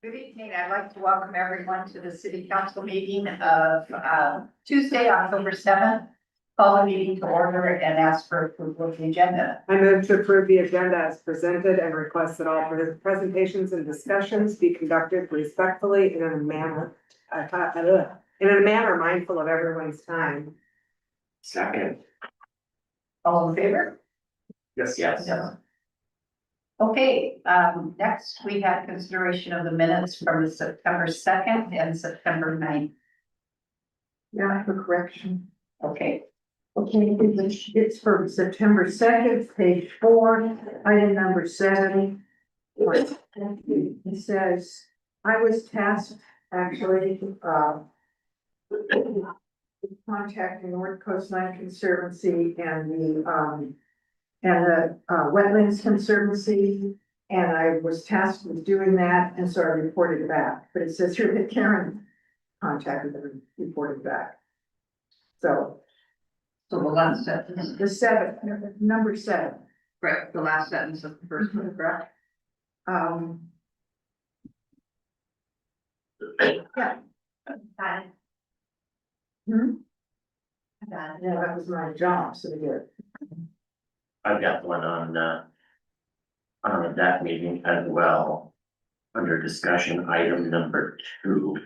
Good evening. I'd like to welcome everyone to the city council meeting of Tuesday, October 7th. Call the meeting to order and ask for approval of the agenda. I move to approve the agenda as presented and request that all presentations and discussions be conducted respectfully and in a manner mindful of everyone's time. Second. All in favor? Yes. No. Okay, next we have consideration of the minutes from the September 2nd and September 9th. Yeah, I have a correction. Okay, Okay, it's for September 2nd, page 4, item number 7. It says, I was tasked actually, contacting North Coastline Conservancy and the Wetlands Conservancy. And I was tasked with doing that, and so I reported back, but it says here that Karen contacted them and reported back. So so the last sentence, the 7th, number 7. correct, the last sentence of the first one, correct? Yeah. Hmm? Got it. Yeah, that was my job, so good. I've got one on that meeting as well. Under discussion, item number 2.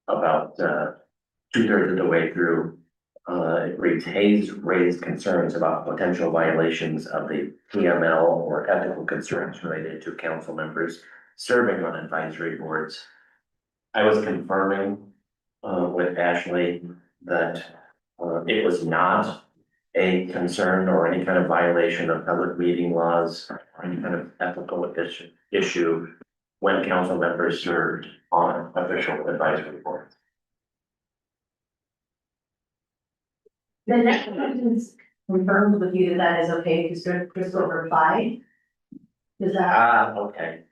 About 2/3 of the way through, it reads Hayes raised concerns about potential violations of the PML or ethical concerns related to council members serving on advisory boards. I was confirming with Ashley that it was not a concern or any kind of violation of public meeting laws or any kind of ethical issue when council members served on official advisory boards. The next sentence confirms with you that is okay, because Crystal replied. Is that, Okay.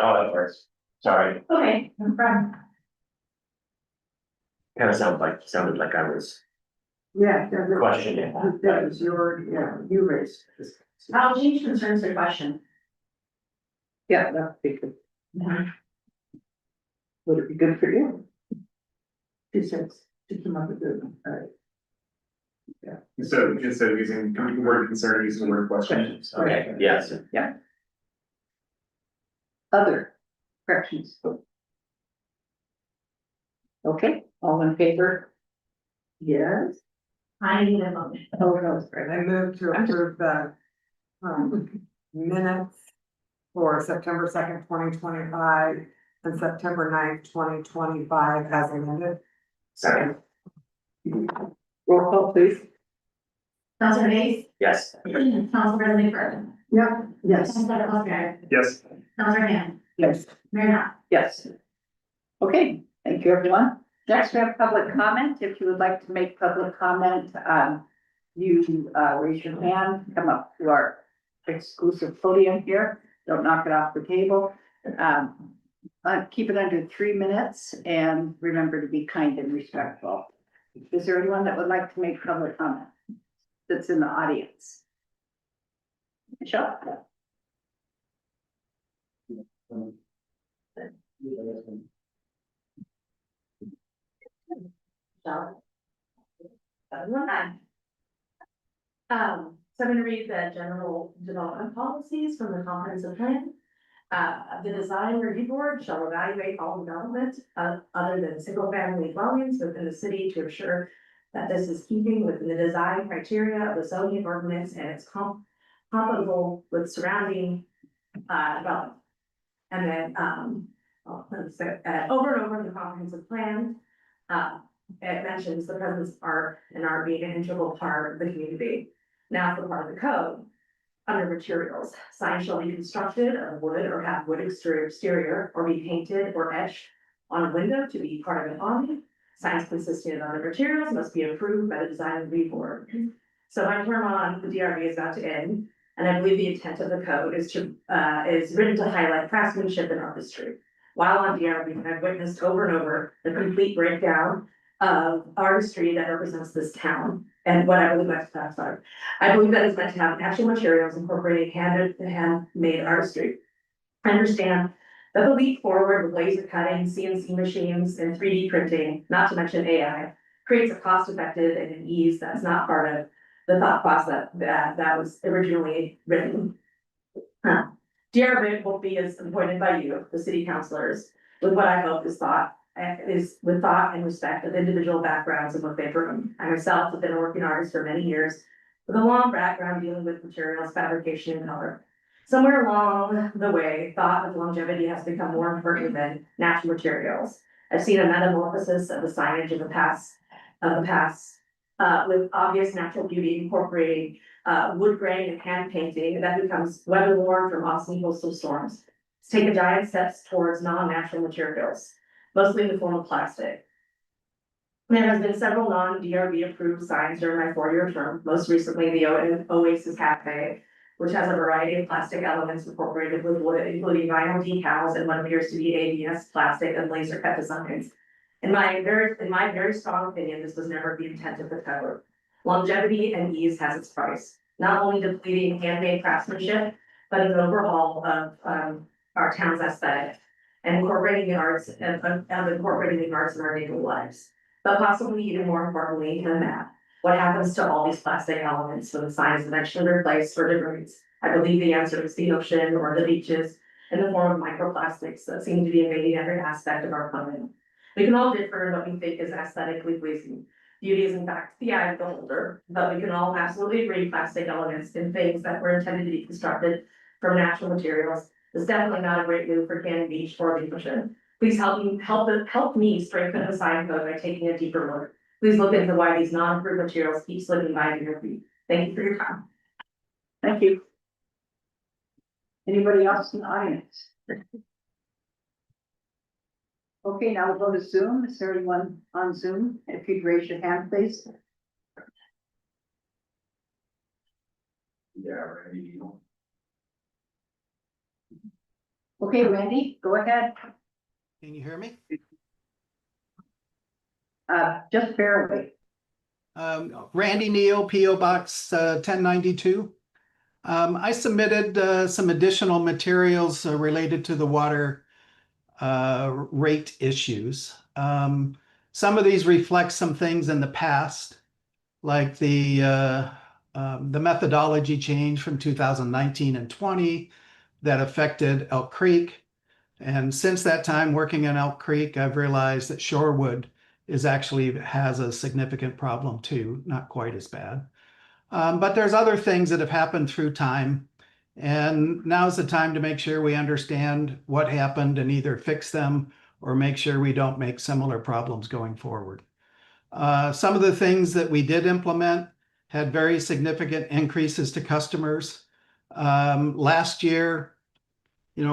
Oh, that works. Sorry, okay, no problem. kind of sounded like I was Yeah, that questioning that. that was you raised this. I'll change concerns to question. Yeah, that'd be good. Would it be good for you? She says, she came up with it, all right. Instead of using the word concern, use the word question. Okay, yes. Other corrections. Okay, all in favor? Yes. I need a motion. Oh, no, sorry. I move to approve the minutes for September 2nd, 2025 and September 9th, 2025 as amended. Second, Roll call, please. Councilor Hayes, yes. Council President Burton, Yeah, yes. Councilor Oscar, Yes. Councilor Hand, Yes. Mayor Knopf. Yes. Okay, thank you, everyone. Next, we have public comment. If you would like to make public comment, you raise your hand, come up to our exclusive podium here. Don't knock it off the table. Keep it under 3 minutes and remember to be kind and respectful. Is there anyone that would like to make public comment that's in the audience? Michelle? So I'm gonna read the general development policies from the comprehensive plan. The design review board shall evaluate all development other than single family dwellings within the city to ensure that this is keeping within the design criteria of the zoning ordinance and it's compatible with surrounding development. And then over and over in the comprehensive plan, it mentions the presence of art and art being an integral part of the community. Now for part of the code. Under materials, signs shall be constructed of wood or have wood exterior or be painted or etched on a window to be part of an awning. Signs consisting of other materials must be approved by the design review board. So my term on the DRB is about to end, and I believe the intent of the code is written to highlight craftsmanship and artistry. While on DRB, I've witnessed over and over the complete breakdown of artistry that represents this town. And what I believe that's, sorry, I believe that is meant to have natural materials incorporating handmade artistry. I understand that the leap forward with laser cutting, CNC machines, and 3D printing, not to mention AI, creates a cost effective and an ease that's not part of the thought process that was originally written. DRB will be as appointed by you, the city councilors, with what I hope is with thought and respect of individual backgrounds and what they bring. I myself have been a working artist for many years, with a long background dealing with materials, fabrication, and color. Somewhere along the way, thought of longevity has become more important than natural materials. I've seen a metamorphosis of the signage of the past, with obvious natural beauty incorporating wood grain and hand painting that becomes weather worn from awesome coastal storms. It's taken giant steps towards non-natural materials, mostly in the form of plastic. There has been several non-DRB approved signs during my 4-year term, most recently the Oasis Cafe, which has a variety of plastic elements incorporated with wood, including vinyl decals and what appears to be ABS plastic and laser cut designs. In my very strong opinion, this was never the intent of the code. Longevity and ease has its price, not only depleting handmade craftsmanship, but an overhaul of our town's aesthetic and incorporating the arts and incorporating the arts in our daily lives. But possibly even more importantly than that, what happens to all these plastic elements when the sign is eventually replaced or degrades? I believe the answer is the ocean or the beaches in the form of microplastics that seem to be invading every aspect of our planet. We can all differ in what we think is aesthetically pleasing. Beauty is in fact the eye of the beholder, but we can all absolutely agree plastic elements and things that were intended to be constructed from natural materials is definitely not a great move for Cannon Beach or the ocean. Please help me strengthen the sign code by taking a deeper look. Please look into why these non-approved materials keep slipping by under your feet. Thank you for your time. Thank you. Anybody else in the audience? Okay, now we'll go to Zoom. Is there anyone on Zoom? If you'd raise your hand, please. Yeah, Randy. Okay, Randy, go ahead. Can you hear me? Just barely. Randy Neal, P.O. Box 1092. I submitted some additional materials related to the water rate issues. Some of these reflect some things in the past, like the methodology change from 2019 and 20 that affected Elk Creek. And since that time working in Elk Creek, I've realized that Shorewood has a significant problem too, not quite as bad. But there's other things that have happened through time. And now's the time to make sure we understand what happened and either fix them or make sure we don't make similar problems going forward. Some of the things that we did implement had very significant increases to customers. Last year,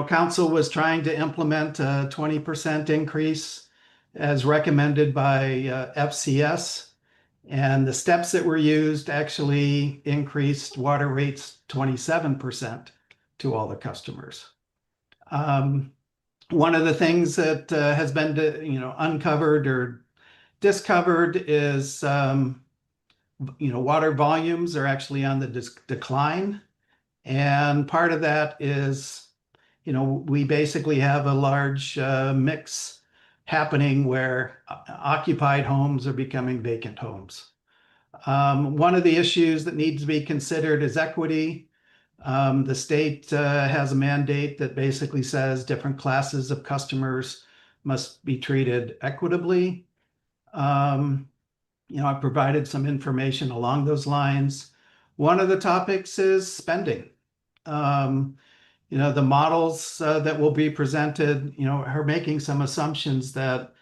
council was trying to implement a 20% increase as recommended by FCS. And the steps that were used actually increased water rates 27% to all the customers. One of the things that has been uncovered or discovered is water volumes are actually on the decline. And part of that is, we basically have a large mix happening where occupied homes are becoming vacant homes. One of the issues that needs to be considered is equity. The state has a mandate that basically says different classes of customers must be treated equitably. I provided some information along those lines. One of the topics is spending. The models that will be presented, are making some assumptions that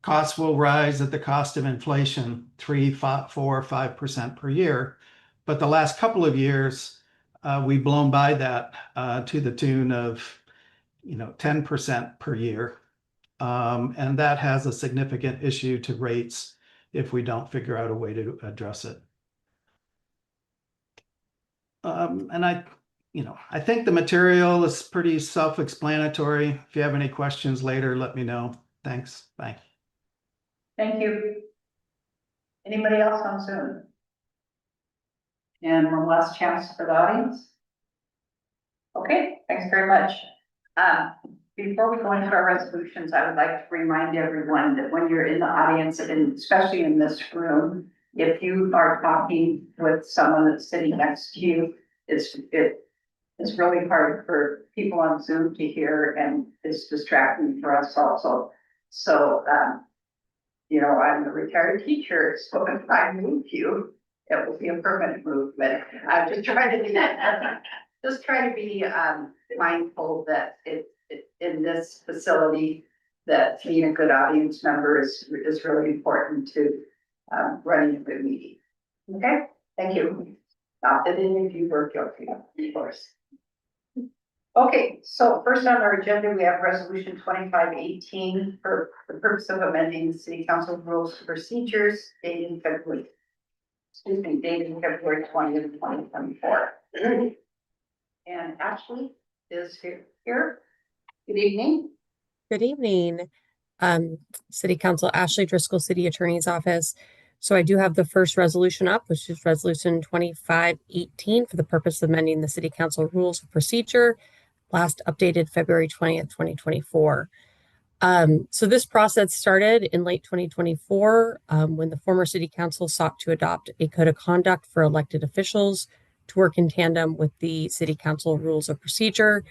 costs will rise at the cost of inflation, 3, 4, 5% per year. But the last couple of years, we've blown by that to the tune of, 10% per year. And that has a significant issue to rates if we don't figure out a way to address it. And I think the material is pretty self-explanatory. If you have any questions later, let me know. Thanks. Bye. Thank you. Anybody else on Zoom? And one last chance for the audience. Okay, thanks very much. Before we go into our resolutions, I would like to remind everyone that when you're in the audience, and especially in this room, if you are talking with someone that's sitting next to you, it's really hard for people on Zoom to hear, and it's distracting for us also. So, you know, I'm a retired teacher, so if I move you, it will be a permanent move, but I'm just trying to be just try to be mindful that in this facility, that being a good audience member is really important to running a good meeting. Okay, thank you. Not that any of you were guilty, of course. Okay, so first on our agenda, we have resolution 2518 for the purpose of amending the city council rules and procedures dated February 20th, 2024. And Ashley is here. Good evening. Good evening, City Council, Ashley Driscoll, City Attorney's Office. So I do have the first resolution up, which is Resolution 2518 for the purpose of amending the City Council Rules of Procedure, last updated February 20th, 2024. So this process started in late 2024 when the former City Council sought to adopt a code of conduct for elected officials to work in tandem with the City Council Rules of Procedure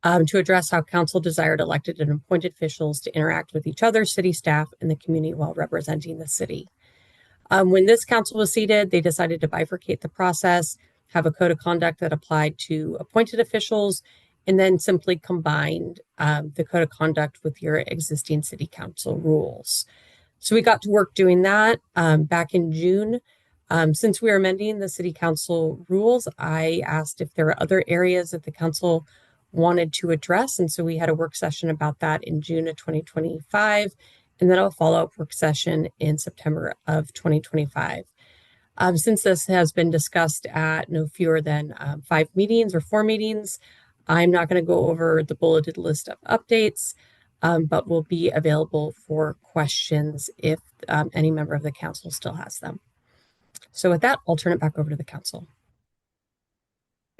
to address how council desired elected and appointed officials to interact with each other, city staff, and the community while representing the city. When this council was seated, they decided to bifurcate the process, have a code of conduct that applied to appointed officials, and then simply combined the code of conduct with your existing city council rules. So we got to work doing that back in June. Since we are amending the city council rules, I asked if there were other areas that the council wanted to address. And so we had a work session about that in June of 2025, and then a follow-up work session in September of 2025. Since this has been discussed at no fewer than 5 meetings or 4 meetings, I'm not going to go over the bulleted list of updates, but will be available for questions if any member of the council still has them. So with that, I'll turn it back over to the council.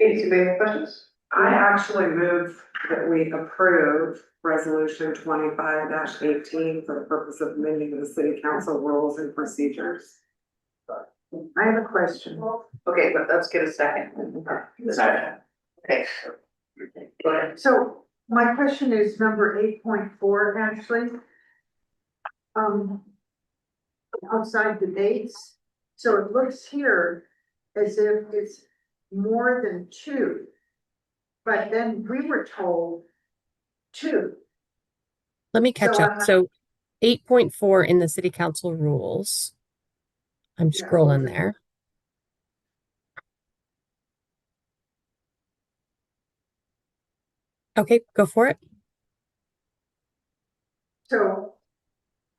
Okay, so we have questions? I actually move that we approve resolution 25-18 for the purpose of amending the city council rules and procedures. I have a question. Okay, but let's get a second. Second. Okay. Go ahead. So my question is number 8.4, Ashley. Outside the dates, so it looks here as if it's more than 2. But then we were told 2. Let me catch up. So 8.4 in the city council rules. I'm scrolling there. Okay, go for it. So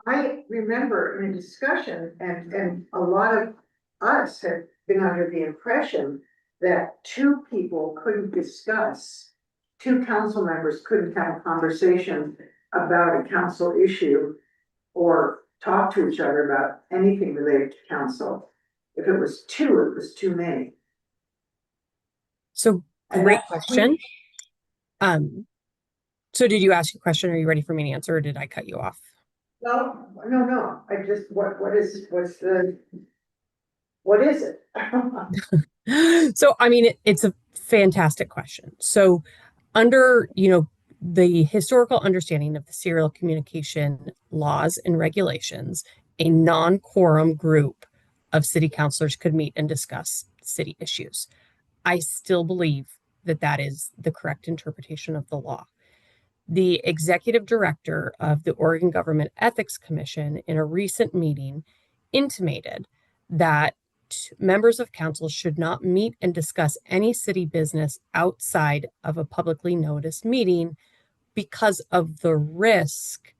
I remember in a discussion, and a lot of us have been under the impression that 2 people couldn't discuss, 2 council members couldn't have a conversation about a council issue or talk to each other about anything related to council. If it was 2, it was too many. So And great that's- question. So did you ask a question? Are you ready for me to answer, or did I cut you off? No, I just, what is it? So, I mean, it's a fantastic question. So under, the historical understanding of the serial communication laws and regulations, a non-quorum group of city councilors could meet and discuss city issues. I still believe that that is the correct interpretation of the law. The executive director of the Oregon Government Ethics Commission in a recent meeting intimated that members of council should not meet and discuss any city business outside of a publicly noticed meeting because of the risk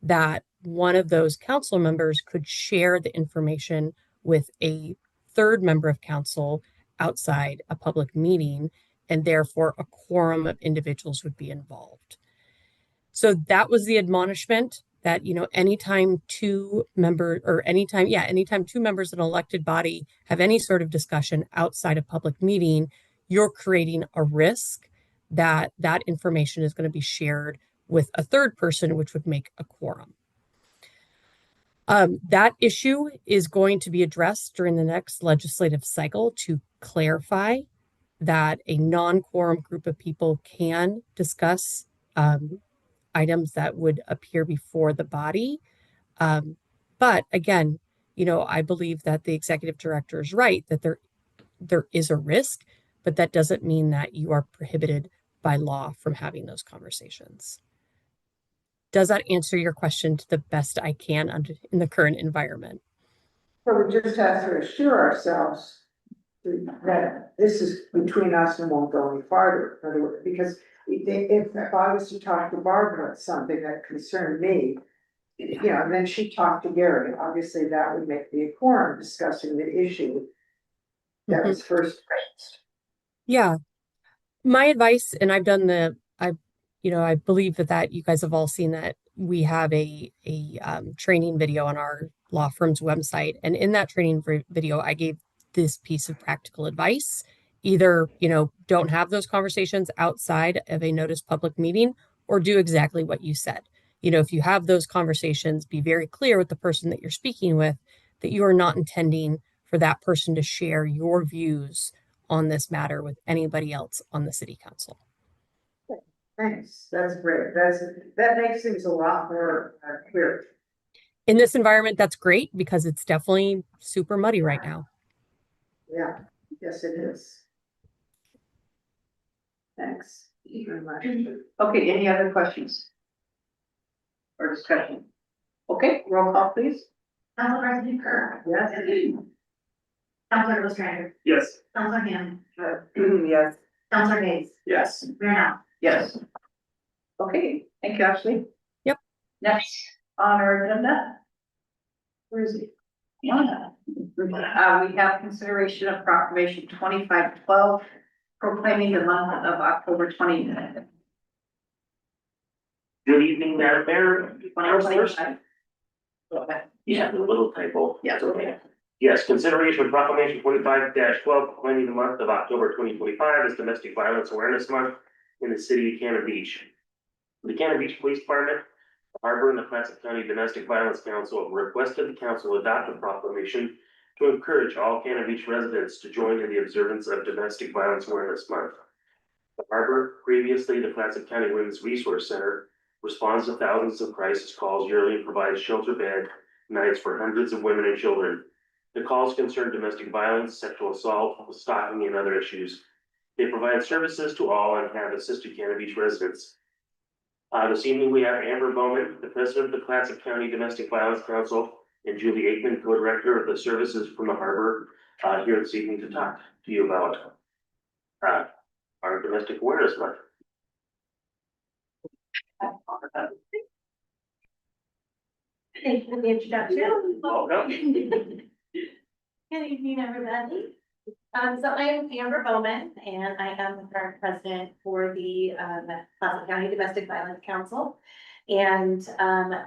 that one of those council members could share the information with a third member of council outside a public meeting, and therefore a quorum of individuals would be involved. So that was the admonishment that, anytime two members of an elected body have any sort of discussion outside a public meeting, you're creating a risk that that information is going to be shared with a third person, which would make a quorum. That issue is going to be addressed during the next legislative cycle to clarify that a non-quorum group of people can discuss items that would appear before the body. But again, I believe that the executive director is right, that there is a risk, but that doesn't mean that you are prohibited by law from having those conversations. Does that answer your question to the best I can in the current environment? So we just have to assure ourselves that this is between us and won't go any farther. In other words, because if I was to talk to Barbara about something that concerned me, and then she talked to Gary, obviously that would make me a quorum discussing the issue that was first raised. Yeah. My advice, and I believe that you guys have all seen that we have a training video on our law firm's website. And in that training video, I gave this piece of practical advice. Either, don't have those conversations outside of a noticed public meeting, or do exactly what you said. If you have those conversations, be very clear with the person that you're speaking with that you are not intending for that person to share your views on this matter with anybody else on the city council. Thanks, that's great. That makes things a lot more clear. In this environment, that's great because it's definitely super muddy right now. Yeah, yes, it is. Thanks very much. Okay, any other questions? Or discussion? Okay, roll call please. Council President Kerr. Yes. Councilor Ostrander. Yes. Councilor Ham. Yes. Councilor Hayes. Yes. Mayor Now. Yes. Okay, thank you, Ashley. Yep. Next on our agenda. Where is it? Yeah. We have consideration of proclamation 2512 proclaiming the month of October 20th. Good evening, Madam Mayor. Councilors. Go ahead. Yeah, a little typo. Yeah. It's okay. Yes, consideration of proclamation 25-12 proclaiming the month of October 2025 as Domestic Violence Awareness Month in the city of Cannon Beach. The Cannon Beach Police Department, the Harbor, and the Clatsop County Domestic Violence Council have requested the council adopt a proclamation to encourage all Cannon Beach residents to join in the observance of Domestic Violence Awareness Month. The Harbor, previously the Clatsop County Women's Resource Center, responds to thousands of crisis calls yearly and provides shelter bed nights for hundreds of women and children. The calls concern domestic violence, sexual assault, stalking, and other issues. They provide services to all and have assisted Cannon Beach residents. This evening we have Amber Bowman, the president of the Clatsop County Domestic Violence Council, and Julie Aikman, co-director of the services from the Harbor, here this evening to talk to you about our Domestic Awareness Month. Thank you for the introduction. Welcome. Good evening, everybody. So I am Amber Bowman, and I am the current president for the Clatsop County Domestic Violence Council. And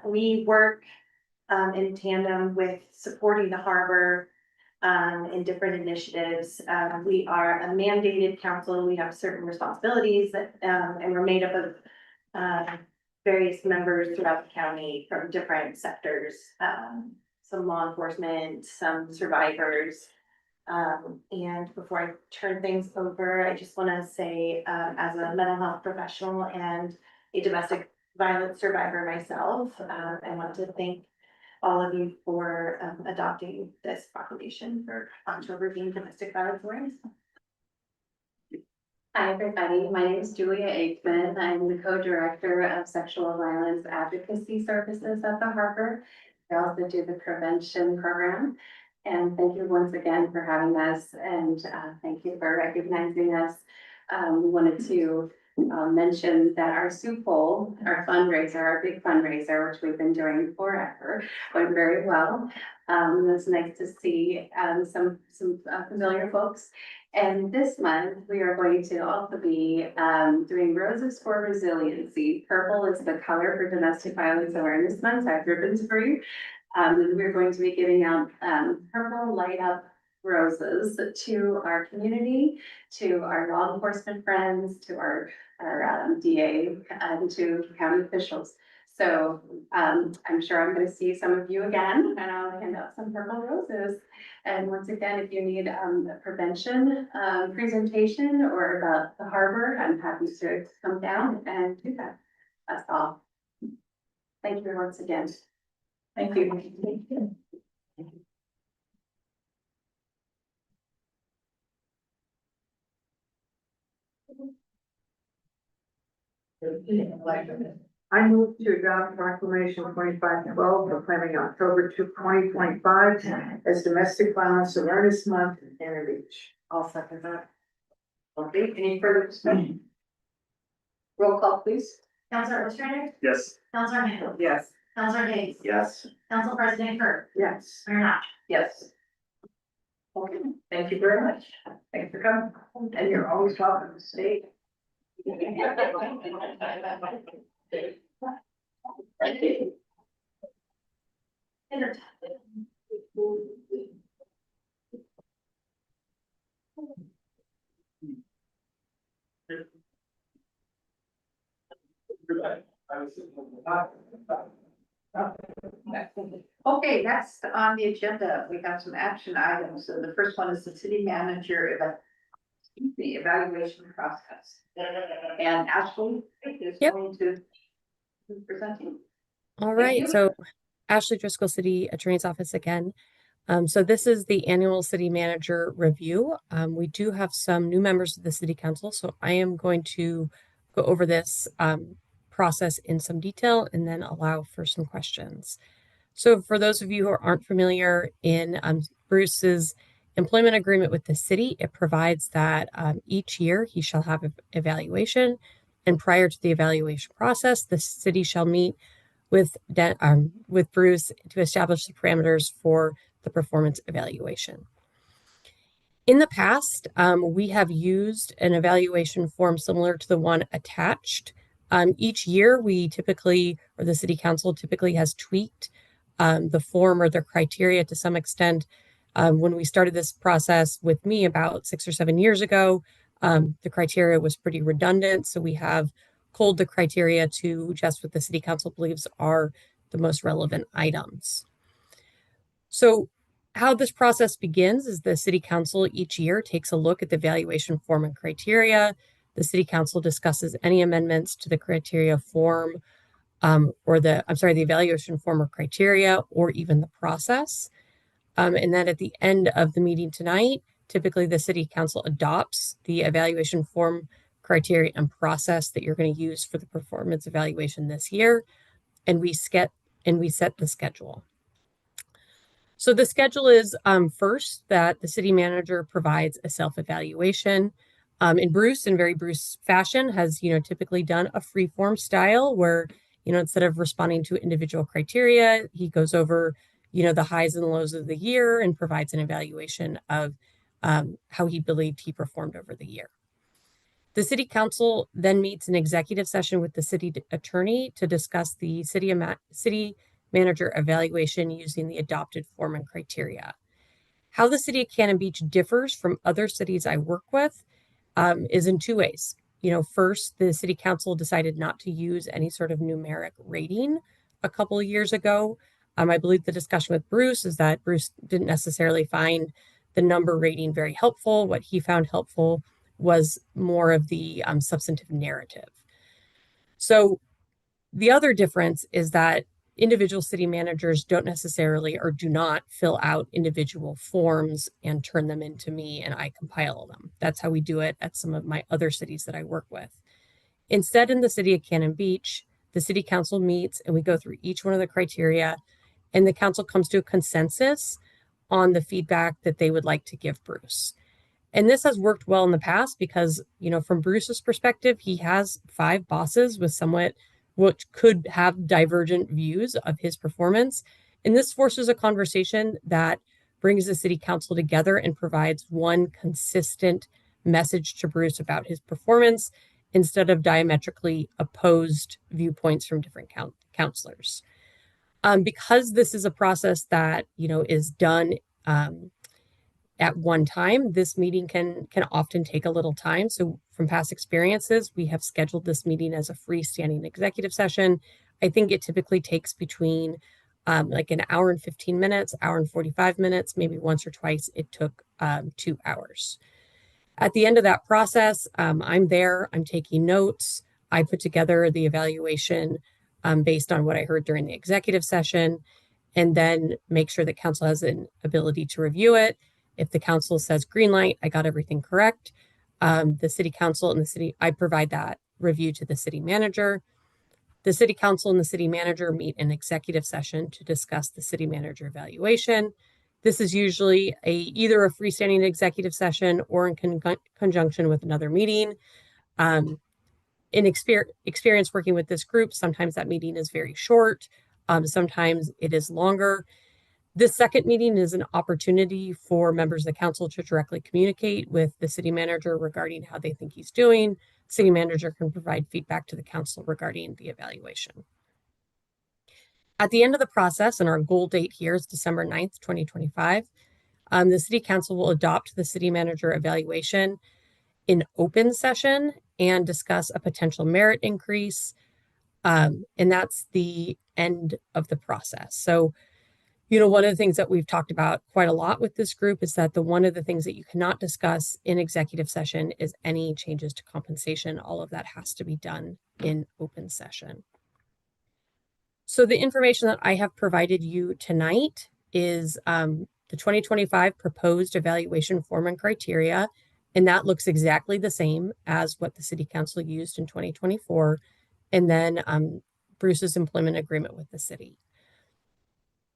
we work in tandem with supporting the Harbor in different initiatives. We are a mandated council. We have certain responsibilities that, and we're made up of various members throughout the county from different sectors, some law enforcement, some survivors. And before I turn things over, I just want to say, as a mental health professional and a domestic violence survivor myself, I want to thank all of you for adopting this proclamation for October being Domestic Violence Awareness. Hi, everybody. My name is Julia Aikman. I'm the co-director of Sexual Violence Advocacy Services at the Harbor. I also do the prevention program. And thank you once again for having us, and thank you for recognizing us. We wanted to I'll mention that our Soup Bowl, our fundraiser, our big fundraiser, which we've been doing forever, went very well. It's nice to see, some familiar folks. And this month, we are going to also be, doing Roses for Resiliency. Purple is the color for Domestic Violence Awareness Month. I have ribbons for you. And we're going to be giving out, purple light up roses to our community, to our law enforcement friends, to our DA, and to county officials. So, I'm sure I'm gonna see some of you again, and I'll hand out some purple roses. And once again, if you need, a prevention, presentation or about the harbor, I'm happy to come down and do that. That's all. Thank you once again. Thank you. I move to adopt proclamation 2512 proclaiming October 2025 as Domestic Violence Awareness Month in Cannon Beach. I'll second that. Okay, any further discussion? Roll call, please. Counselor Ostrander, Yes. Counselor Handle, Yes. Counselor Hayes, Yes. Council President Kirk, Yes. Mayor Knopf. Yes. Okay, thank you very much. Thanks for coming. And you're always welcome to stay. Okay, next on the agenda, we have some action items. So the first one is the city manager evaluation process. And Ashley is Yep. going to be presenting. All Thank right, you. so Ashley Driscoll, City Attorney's Office again. So this is the annual city manager review. We do have some new members of the city council, so I am going to go over this process in some detail and then allow for some questions. So for those of you who aren't familiar, in Bruce's employment agreement with the city, it provides that each year he shall have an evaluation, and prior to the evaluation process, the city shall meet with Bruce to establish the parameters for the performance evaluation. In the past, we have used an evaluation form similar to the one attached. Each year, we typically, or the city council typically has tweaked the form or the criteria to some extent. When we started this process with me about 6 or 7 years ago, the criteria was pretty redundant. So we have culled the criteria to just what the city council believes are the most relevant items. So how this process begins is the city council each year takes a look at the evaluation form and criteria. The city council discusses any amendments to the criteria form the evaluation form or criteria, or even the process. And then at the end of the meeting tonight, typically the city council adopts the evaluation form, criteria, and process that you're going to use for the performance evaluation this year. And we set the schedule. So the schedule is first that the city manager provides a self-evaluation. And Bruce, in very Bruce fashion, has typically done a free form style where instead of responding to individual criteria, he goes over the highs and lows of the year and provides an evaluation of how he believed he performed over the year. The city council then meets an executive session with the city attorney to discuss the city manager evaluation using the adopted form and criteria. How the city of Cannon Beach differs from other cities I work with is in two ways. First, the city council decided not to use any sort of numeric rating a couple of years ago. I believe the discussion with Bruce is that Bruce didn't necessarily find the number rating very helpful. What he found helpful was more of the substantive narrative. So the other difference is that individual city managers don't necessarily or do not fill out individual forms and turn them into me and I compile them. That's how we do it at some of my other cities that I work with. Instead, in the city of Cannon Beach, the city council meets and we go through each one of the criteria, and the council comes to a consensus on the feedback that they would like to give Bruce. And this has worked well in the past because, you know, from Bruce's perspective, he has 5 bosses with somewhat which could have divergent views of his performance. And this forces a conversation that brings the city council together and provides one consistent message to Bruce about his performance instead of diametrically opposed viewpoints from different councilors. Because this is a process that, you know, is done at one time, this meeting can often take a little time. So from past experiences, we have scheduled this meeting as a freestanding executive session. I think it typically takes between like an hour and 15 minutes, hour and 45 minutes, maybe once or twice it took 2 hours. At the end of that process, I'm there, I'm taking notes. I put together the evaluation based on what I heard during the executive session, and then make sure that council has an ability to review it. If the council says green light, I got everything correct. The city council and the city, I provide that review to the city manager. The city council and the city manager meet in executive session to discuss the city manager evaluation. This is usually either a freestanding executive session or in conjunction with another meeting. In experience working with this group, sometimes that meeting is very short. Sometimes it is longer. This second meeting is an opportunity for members of the council to directly communicate with the city manager regarding how they think he's doing. City manager can provide feedback to the council regarding the evaluation. At the end of the process, and our goal date here is December 9th, 2025, the city council will adopt the city manager evaluation in open session and discuss a potential merit increase. And that's the end of the process. So, you know, one of the things that we've talked about quite a lot with this group is that one of the things that you cannot discuss in executive session is any changes to compensation. All of that has to be done in open session. So the information that I have provided you tonight is the 2025 proposed evaluation form and criteria, and that looks exactly the same as what the city council used in 2024, and then Bruce's employment agreement with the city.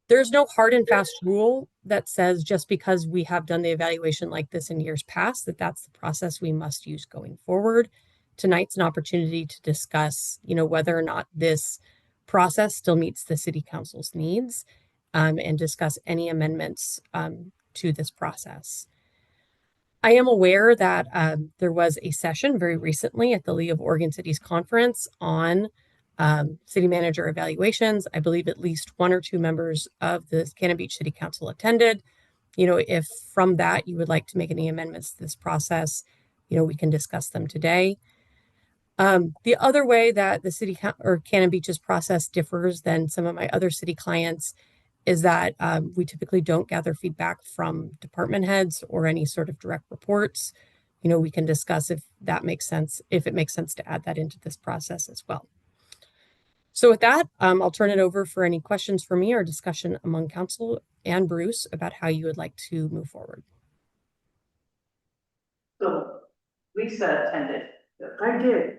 There's no hard and fast rule that says just because we have done the evaluation like this in years past, that's the process we must use going forward. Tonight's an opportunity to discuss, you know, whether or not this process still meets the city council's needs and discuss any amendments to this process. I am aware that there was a session very recently at the League of Oregon Cities Conference on city manager evaluations. I believe at least 1 or 2 members of the Cannon Beach City Council attended. You know, if from that you would like to make any amendments to this process, you know, we can discuss them today. The other way that the city or Cannon Beach's process differs than some of my other city clients is that we typically don't gather feedback from department heads or any sort of direct reports. You know, we can discuss if that makes sense, if it makes sense to add that into this process as well. So with that, I'll turn it over for any questions for me or discussion among council and Bruce about how you would like to move forward. So Lisa attended. I did.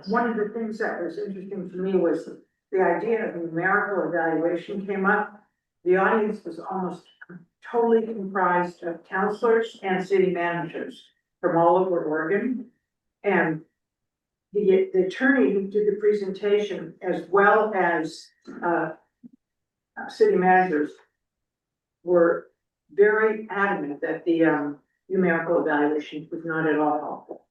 One of the things that was interesting to me was the idea of numerical evaluation came up. The audience was almost totally comprised of counselors and city managers from all over Oregon. And the attorney who did the presentation, as well as city managers, were very adamant that the numerical evaluation was not at all helpful.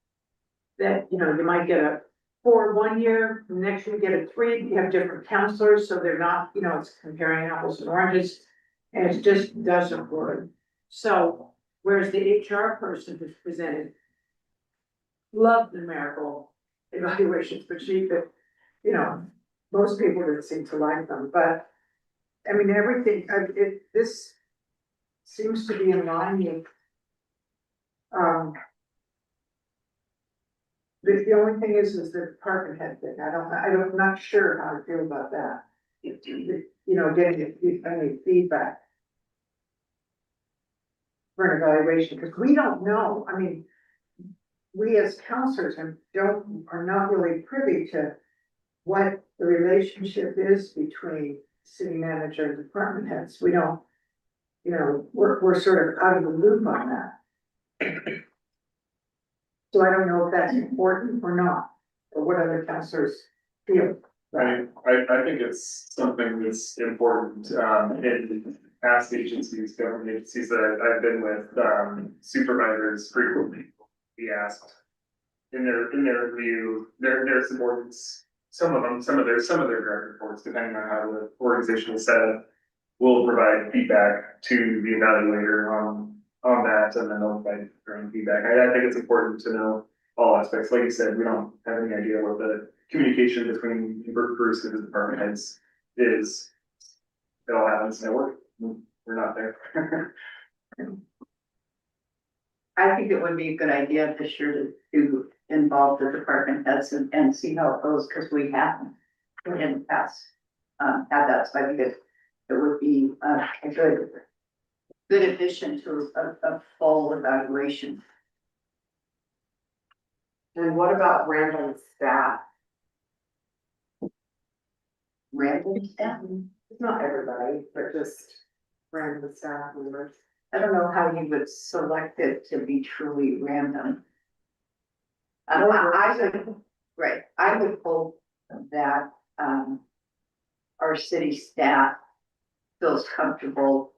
That, you know, you might get a 4 1 year, the next year you get a 3, you have different counselors, so they're not, you know, it's comparing apples and oranges, and it just doesn't work. So, whereas the HR person who's presented loved numerical evaluations, but you know, most people didn't seem to like them, but I mean, everything, this seems to be in line with, the only thing is the department head thing. I'm not sure how to feel about that. You know, getting any feedback for an evaluation, because we don't know. I mean, we as counselors are not really privy to what the relationship is between city manager and department heads. We don't, you know, we're sort of out of the loop on that. So I don't know if that's important or not, or what other counselors feel. I think it's something that's important, in past agencies, government agencies that I've been with, supervisors frequently be asked. In their view, their subordinates, some of their direct reports, depending on how the organization is set up, will provide feedback to the evaluator on that, and then they'll provide their own feedback. I think it's important to know all aspects. Like you said, we don't have any idea what the communication between Bruce and his department heads is. It all happens at work. We're not there. I think it would be a good idea this year to involve the department heads and see how it goes, because we haven't in the past. Had that, so I think it would be a good addition to a full evaluation. And what about random staff? Random staff. It's not everybody, but just random staff members. I don't know how you would select it to be truly random. I would, right, I would hope that, our city staff feels comfortable,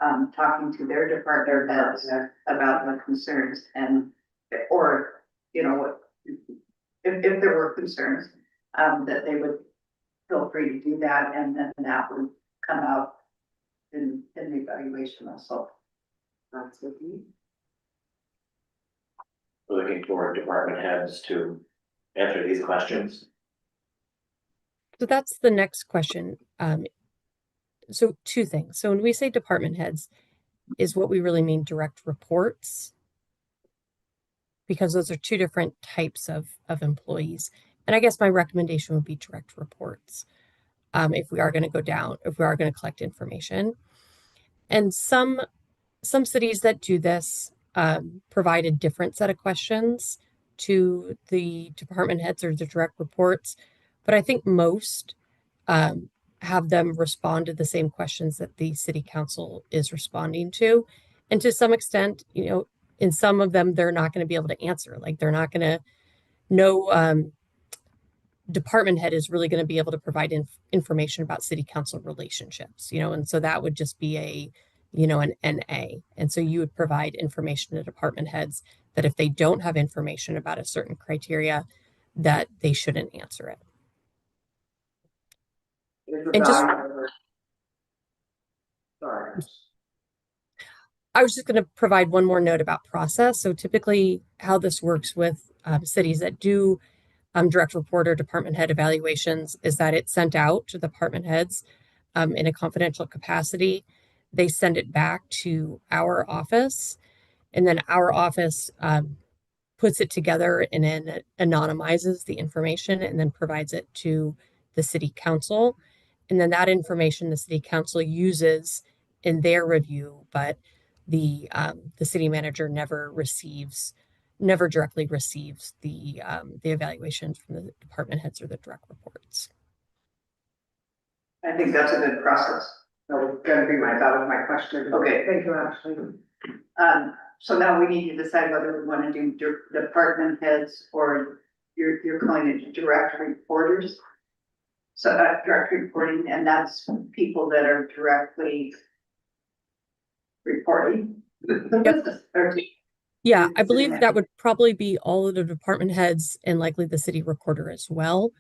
talking to their department heads about the concerns and, or, you know, what, if there were concerns, that they would feel free to do that, and then that would come out in the evaluation also. That's what you. We're looking for department heads to answer these questions. So that's the next question. So two things. So when we say department heads, is what we really mean direct reports? Because those are two different types of employees. And I guess my recommendation would be direct reports. If we are going to go down, if we are going to collect information. And some cities that do this provide a different set of questions to the department heads or the direct reports. But I think most have them respond to the same questions that the city council is responding to. And to some extent, you know, in some of them, they're not going to be able to answer. Like they're not going to know department head is really going to be able to provide information about city council relationships, you know, and so that would just be an NA. And so you would provide information to department heads that if they don't have information about a certain criteria, that they shouldn't answer it. And just, Sorry. I was just going to provide one more note about process. So typically how this works with cities that do direct report or department head evaluations is that it's sent out to department heads in a confidential capacity. They send it back to our office, and then our office puts it together and then anonymizes the information and then provides it to the city council. And then that information the city council uses in their review, but the city manager never directly receives the evaluations from the department heads or the direct reports. I think that's a good process. That was my question. Okay. Thank you, Ashley. So now we need to decide whether we want to do department heads or you're calling it direct reporters. So direct reporting, and that's people that are directly reporting the business. Yeah, I believe that would probably be all of the department heads and likely the city recorder as well.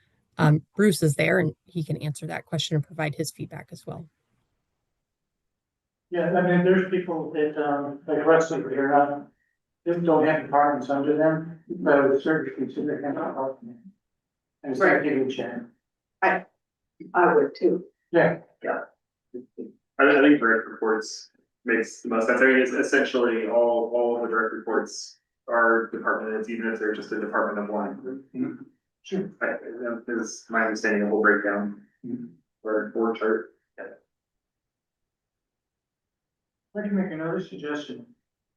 Bruce is there and he can answer that question and provide his feedback as well. Yeah, I mean, there's people that, like Wesley here, just don't have departments under them, but I would certainly consider him a department. And start giving a chance. I would too. Yeah. I think direct reports makes the most sense. I mean, it's essentially all of the direct reports are department heads, even if they're just a department of one. Sure. That is my understanding of the whole breakdown or org chart. I can make another suggestion.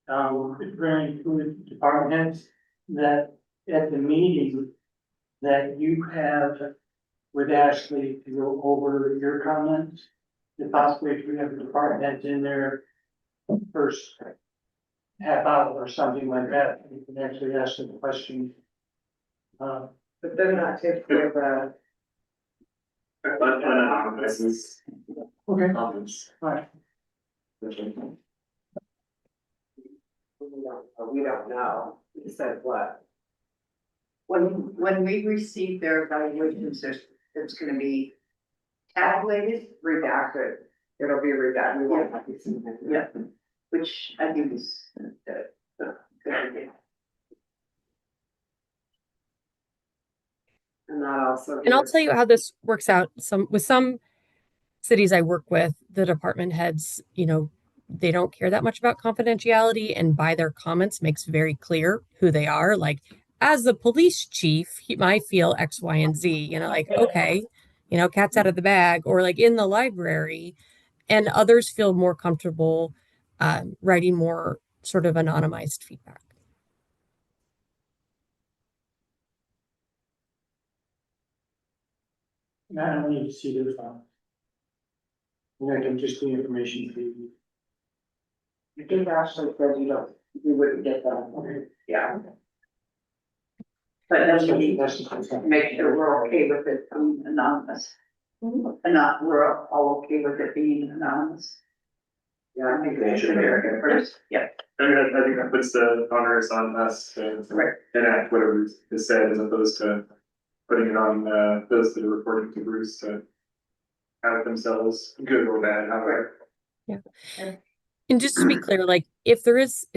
It really include department heads that at the meeting that you have with Ashley to go over your comments. If possibly if we have the department heads in there first. half hour or something like that, you can actually ask them questions. But they're not typically the. This is. Okay, Comments. right. We don't know, you said what? When we receive their evaluations, it's gonna be tabulated, Redacted, it'll be redacted, we won't have to see it. yeah, which I think is good idea. And that also. And I'll tell you how this works out. With some cities I work with, the department heads, they don't care that much about confidentiality, and by their comments makes very clear who they are. Like, as the police chief, he might feel X, Y, and Z, like, okay, cat's out of the bag, or like in the library. And others feel more comfortable writing more sort of anonymized feedback. I don't need to see those files. I can just the information for you. I think Ashley said you wouldn't get that. Okay. Yeah. But then we need That's to make sure we're okay with it being anonymous. And not, we're all okay with it being anonymous. Yeah, I think Make they should. sure first, yeah. I mean, I think that puts the onus on us to Right. enact whatever is said as opposed to putting it on those that are reporting to Bruce to have it themselves, good or bad, however. Yeah. And just to be clear, like if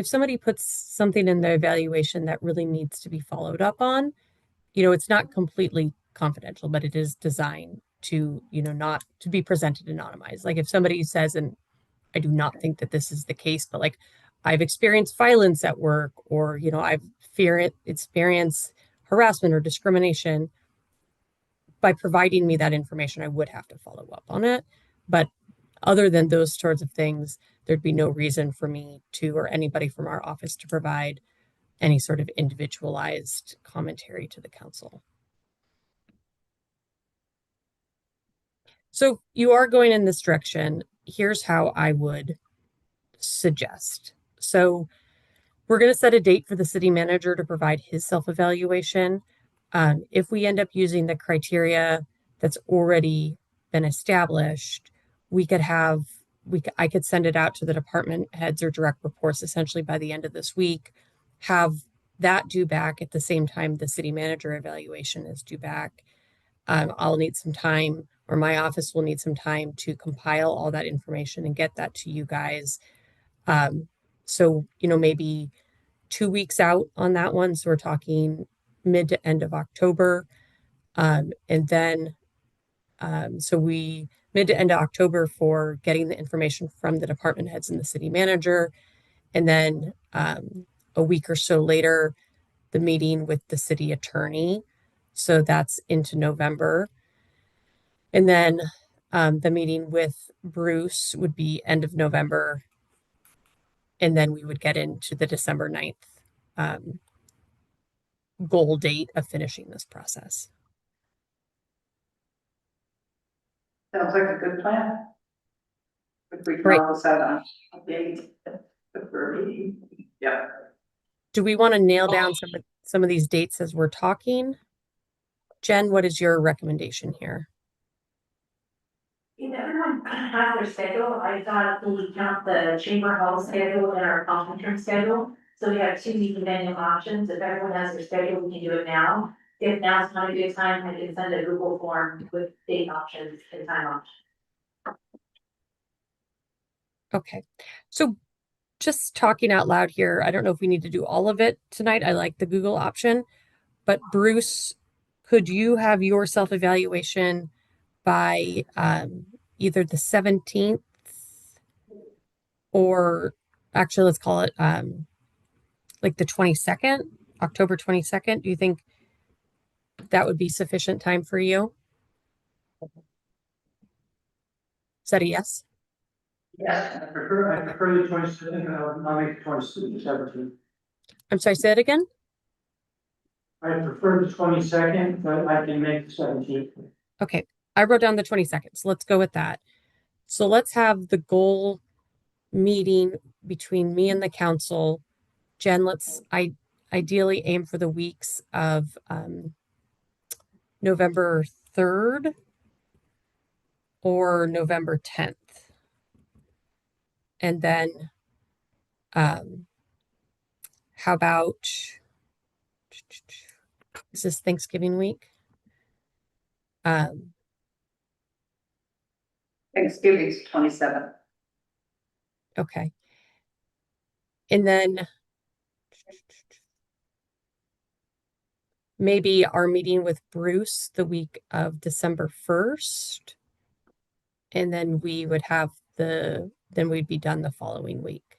somebody puts something in the evaluation that really needs to be followed up on, it's not completely confidential, but it is designed to, not to be presented anonymized. Like if somebody says, and I do not think that this is the case, but like I've experienced violence at work, or, I've experienced harassment or discrimination, by providing me that information, I would have to follow up on it. But other than those sorts of things, there'd be no reason for me to, or anybody from our office to provide any sort of individualized commentary to the council. So you are going in this direction. Here's how I would suggest. So we're going to set a date for the city manager to provide his self-evaluation. If we end up using the criteria that's already been established, I could send it out to the department heads or direct reports essentially by the end of this week, have that due back at the same time the city manager evaluation is due back. I'll need some time, or my office will need some time to compile all that information and get that to you guys. So, maybe 2 weeks out on that one. So we're talking mid to end of October. And then, mid to end of October for getting the information from the department heads and the city manager. And then a week or so later, the meeting with the city attorney. So that's into November. And then the meeting with Bruce would be end of November. And then we would get into the December 9th goal date of finishing this process. Sounds like a good plan. If we can Right. all set on a date for a meeting. Yeah. Do we want to nail down some of these dates as we're talking? Jen, what is your recommendation here? Everyone has their schedule. I thought we count the chamber hall schedule and our conference room schedule. So we have 2 meeting venue options. If everyone has their schedule, we can do it now. If now's not a good time, I can send a Google form with date options and time options. Okay. So just talking out loud here, I don't know if we need to do all of it tonight. I like the Google option, but Bruce, could you have your self-evaluation by either the 17th or actually let's call it like the 22nd, October 22nd? Do you think that would be sufficient time for you? Is that a yes? Yes. I prefer the 22nd, I'll make the 17th. I'm sorry, say it again? I prefer the 22nd, but I can make the 17th. Okay, I wrote down the 22nd, so let's go with that. So let's have the goal meeting between me and the council Jen, ideally aim for the weeks of November 3rd or November 10th. And then how about, is this Thanksgiving week? Thanksgiving's 27th. Okay. And then maybe our meeting with Bruce the week of December 1st. And then we would have then we'd be done the following week.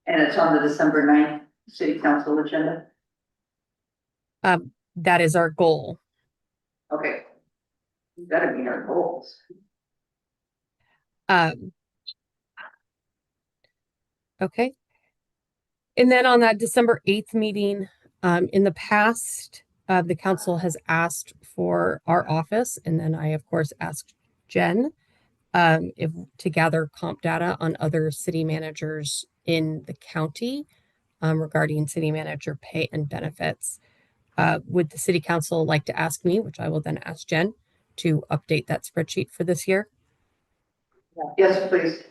And it's on the December 9th city council agenda. That is our goal. Okay. That'll be our goals. Okay. And then on that December 8th meeting, in the past, the council has asked for our office, and then I, of course, asked Jen to gather comp data on other city managers in the county regarding city manager pay and benefits. Would the city council like to ask me, which I will then ask Jen, to update that spreadsheet for this year? Yes, please.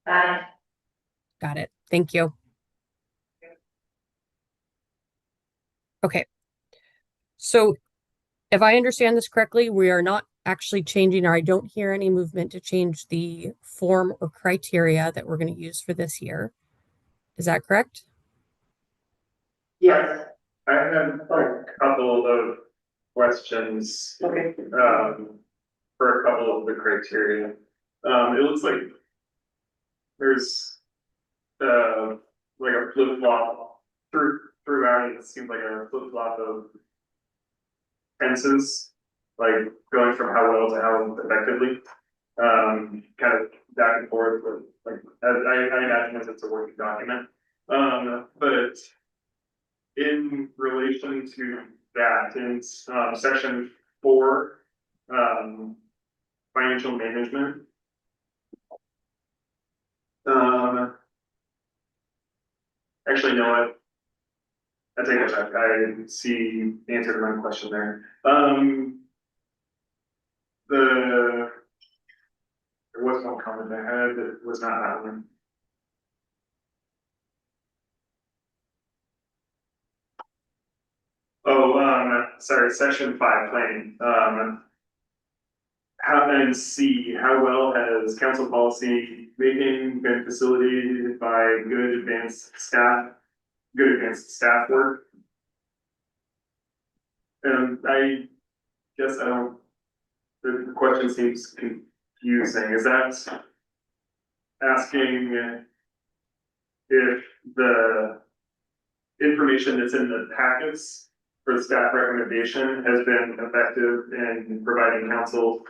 Got it. Thank you. Okay. So if I understand this correctly, we are not actually changing, or I don't hear any movement to change the form or criteria that we're going to use for this year. Is that correct? Yes. I have a couple of questions, Okay. for a couple of the criteria. It looks like there's, like a flip flop throughout, it seems like a flip flop of tenses, like going from how well to how effectively, kind of back and forth with, like, I imagine it's a working document. But in relation to that, in section 4, financial management. Actually, no, I take it back. I see the answer to my question there. There was one comment I had that was not that one. Oh, sorry, section 5, planning. And C, how well has council policy making been facilitated by good advanced staff work? And I guess the question seems confusing. Is that asking if the information that's in the packets for the staff recommendation has been effective in providing council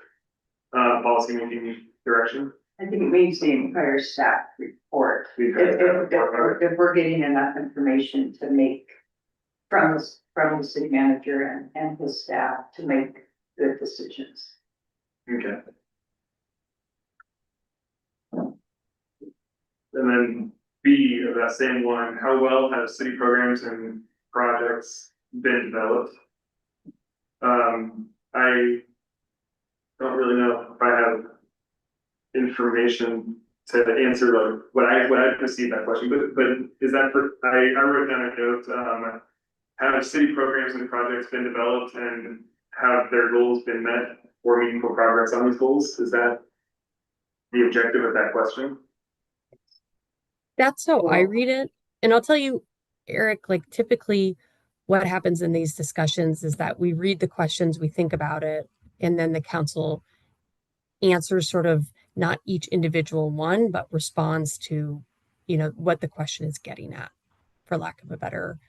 policy making direction? I think it means the entire staff report. If we're getting enough information to make from the city manager and his staff to make good decisions. Okay. And then B of that same one, how well have city programs and projects been developed? I don't really know if I have information to answer like what I perceive that question, but is that for, I wrote down a note, have city programs and projects been developed and have their goals been met or meaningful progress on these goals? Is that the objective of that question? That's how I read it. And I'll tell you, Eric, like typically what happens in these discussions is that we read the questions, we think about it, and then the council answers sort of not each individual one, but responds to, what the question is getting at, for lack of a better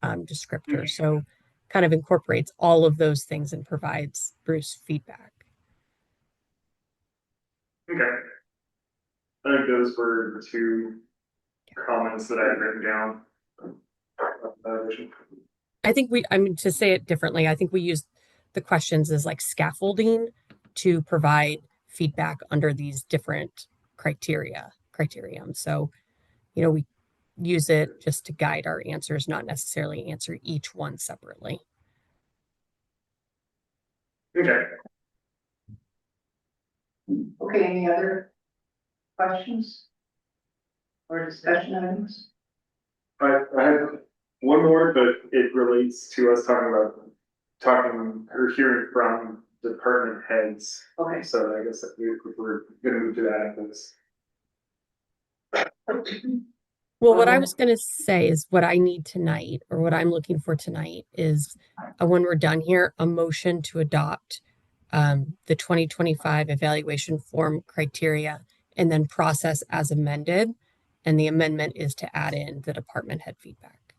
descriptor. So kind of incorporates all of those things and provides Bruce feedback. Okay. I think those were the two comments that I had written down. I think to say it differently, I think we use the questions as like scaffolding to provide feedback under these different criteria. criterion. So, we use it just to guide our answers, not necessarily answer each one separately. Okay, Okay, any other questions? Or discussion items? I have one more, but it relates to us talking or hearing from department heads. Okay. So I guess that we're gonna move to that after this. Well, what I was going to say is what I need tonight, or what I'm looking for tonight, is when we're done here, a motion to adopt the 2025 evaluation form criteria and then process as amended. And the amendment is to add in the department head feedback.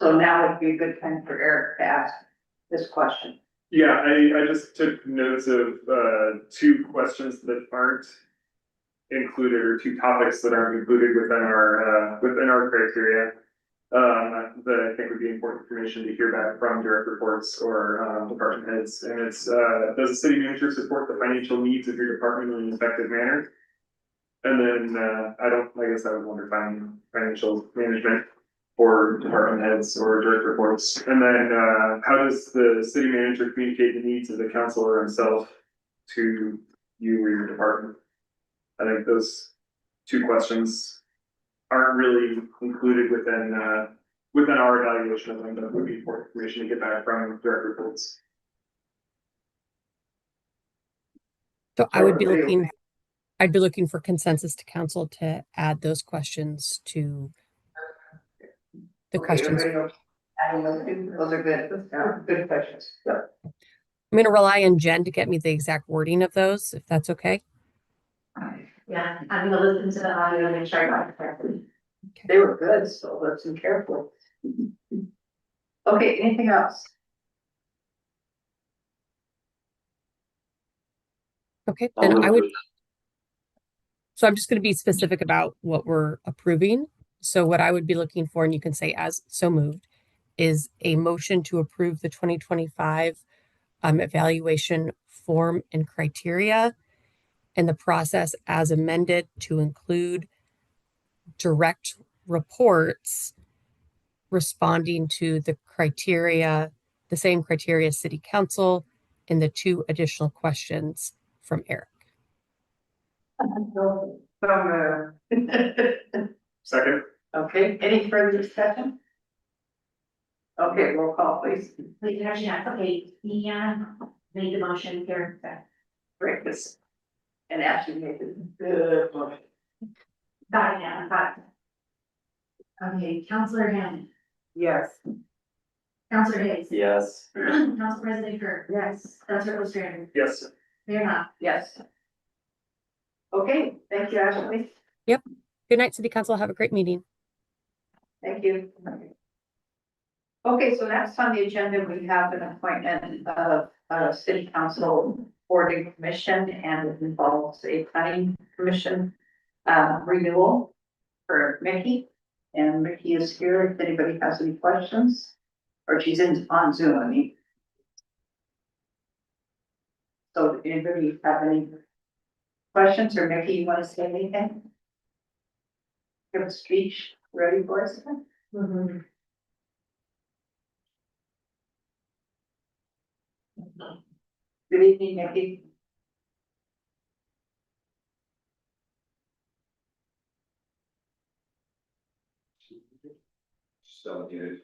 So now would be a good time for Eric to ask this question. Yeah, I just took notes of two questions that aren't included, or two topics that aren't included within our criteria. That I think would be important information to hear back from direct reports or department heads. And it's does the city manager support the financial needs of your department in an effective manner? And then I guess I would wonder financial management for department heads or direct reports. And then how does the city manager communicate the needs of the council or himself to you or your department? I think those two questions aren't really included within our evaluation of them, but would be important information to get back from direct reports. So I'd be looking for consensus to council to add those questions to the questions. Those are good questions. I'm going to rely on Jen to get me the exact wording of those, if that's okay. Yeah, I'm gonna listen to the audio and make sure I got it correctly. They were good, so listen carefully. Okay, anything else? Okay, then so I'm just going to be specific about what we're approving. So what I would be looking for, and you can say as so moved, is a motion to approve the 2025 evaluation form and criteria and the process as amended to include direct reports responding to the criteria, the same criteria city council, and the two additional questions from Eric. Second. Okay, any further discussion? Okay, roll call please. Please, okay, Deanne made the motion here. Breakfast. And Ashley made it good. Got it, yeah, got it. Okay, Counselor Hammond, Yes. Counselor Hayes. Yes. Council President Kirk. Yes. Counselor Ostrander. Yes. Mayor Knopf. Yes. Okay, thank you, Ashley. Good night, City Council. Have a great meeting. Thank you. Okay, so next on the agenda, we have an appointment of city council boarding commission, and it involves a planning commission renewal for Mickey. And Mickey is here if anybody has any questions, or she's on Zoom, I mean. So anybody have any questions, or Mickey, you want to say anything? You have a speech ready for us? Good evening, Mickey. So good.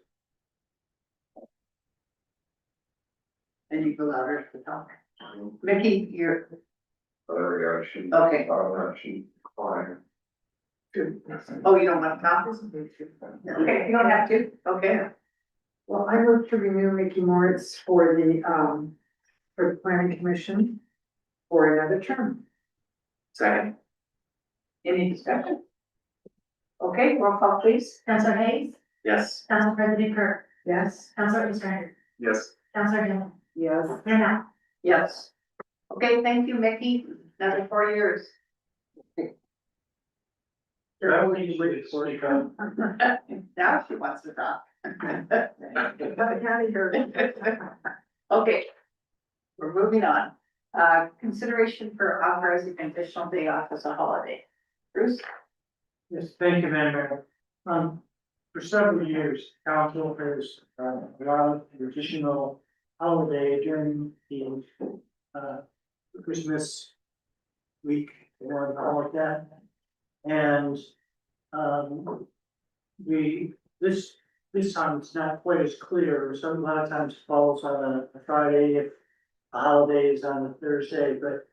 And you go louder to talk. Mickey, you're, Reaction. Okay. Reaction. Fine. oh, you don't want to talk? Okay, you don't have to, okay. Well, I move to renew Mickey Moritz for the planning commission for another term. Second. Any discussion? Okay, roll call please. Counselor Hayes. Yes. Council President Kirk. Yes. Counselor Ostrander. Yes. Counselor Hammond. Yes. Mayor Knopf. Yes. Okay, thank you, Mickey. Another 4 years. Now she wants to talk. Okay. We're moving on. Consideration for authorizing additional day off as a holiday. Bruce? Yes, thank you, Madam Mayor. For several years, council has, allowed an additional holiday during the, Christmas week, or call it that. And, this time it's not quite as clear, so a lot of times it falls on a Friday if the holiday is on a Thursday, but,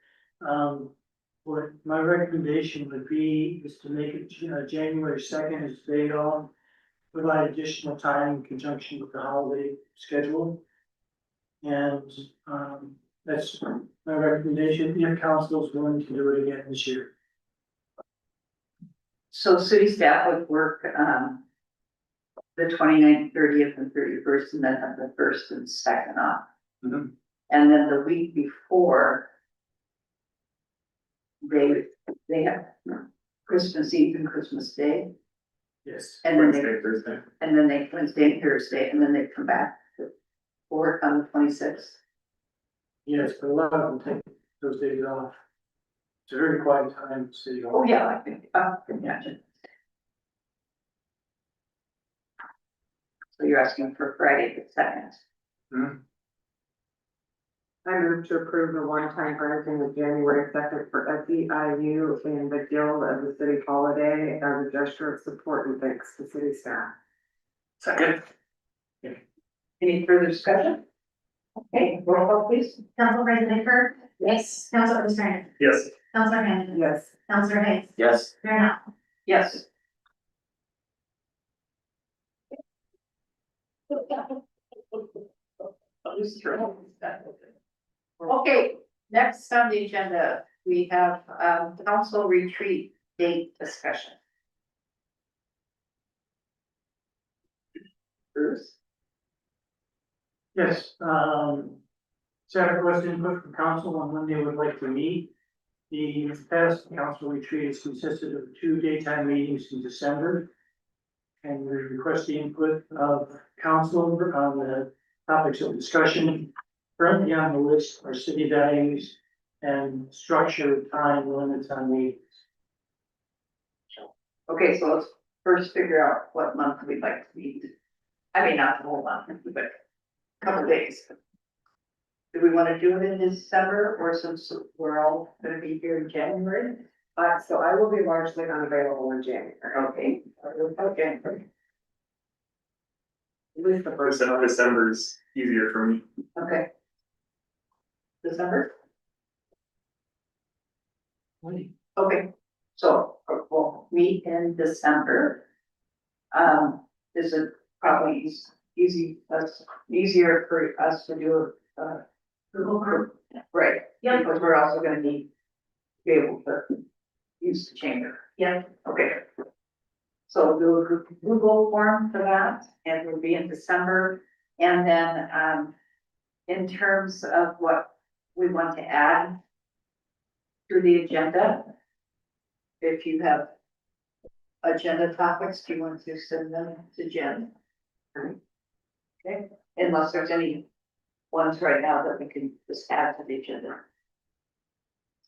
what my recommendation would be is to make it, January 2nd is day off. Provide additional time in conjunction with the holiday schedule. And, that's my recommendation, if council is willing to do it again this year. So city staff would work, the 29th, 30th and 31st, and then have the 1st and 2nd off. Mhm. And then the week before, they have Christmas Eve and Christmas Day, Yes. and then Wednesday, Thursday. Wednesday and Thursday, and then they come back to work on the 26th. Yes, but a lot of them take those days off. It's a very quiet time, in City Hall. Oh, yeah, I think, imagine. So you're asking for Friday the 2nd. I move to approve the one-time granting of January 2nd for FEIU and the Guild of the City holiday as a gesture of support and thanks to city staff. Second. Any further discussion? Okay, roll call please. Council President Kirk? Yes. Councilor Pistonik? Yes. Councilor Brandon? Yes. Councilor Hayes? Yes. Mayor Knopf? Yes. Okay, next on the agenda, we have council retreat date discussion. Bruce? Yes, Santa Cruz input from council on when they would like to meet. The past council retreat has consisted of 2 daytime meetings in December. And we request the input of council on the topics of discussion. Currently on the list are city values and structure, time limits on meetings. Okay, so let's first figure out what month we'd like to meet. I mean, not the whole month, but a couple days. Do we want to do it in December, or since we're all gonna be here in January? So I will be largely unavailable in January. Okay, okay, At least the first. December's easier for me. okay. December? Okay, so we'll meet in December. Is it probably easier for us to do Google group? Right, Yep. because we're also gonna need to be able to use the chamber. Yeah. Okay. So we'll do a Google form for that, and we'll be in December. And then, in terms of what we want to add to the agenda, if you have agenda topics, do you want to send them to Jen? Okay, unless there's any ones right now that we can just add to the agenda.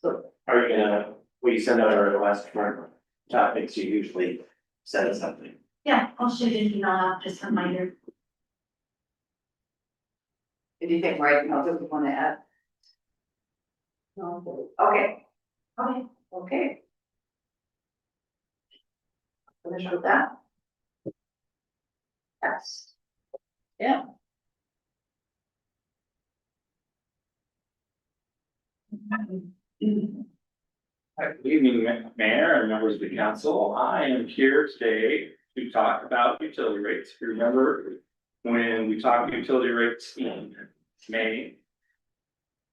So, Are you gonna, will you send out a request for topics? You usually send something. Yeah, I'll shoot an email out, just a reminder. anything right now that we want to add? No, okay. Okay. Okay. Finish with that. Yes. Yeah. Good evening, Mayor and members of the council. I am here today to talk about utility rates. If you remember, when we talked utility rates in May,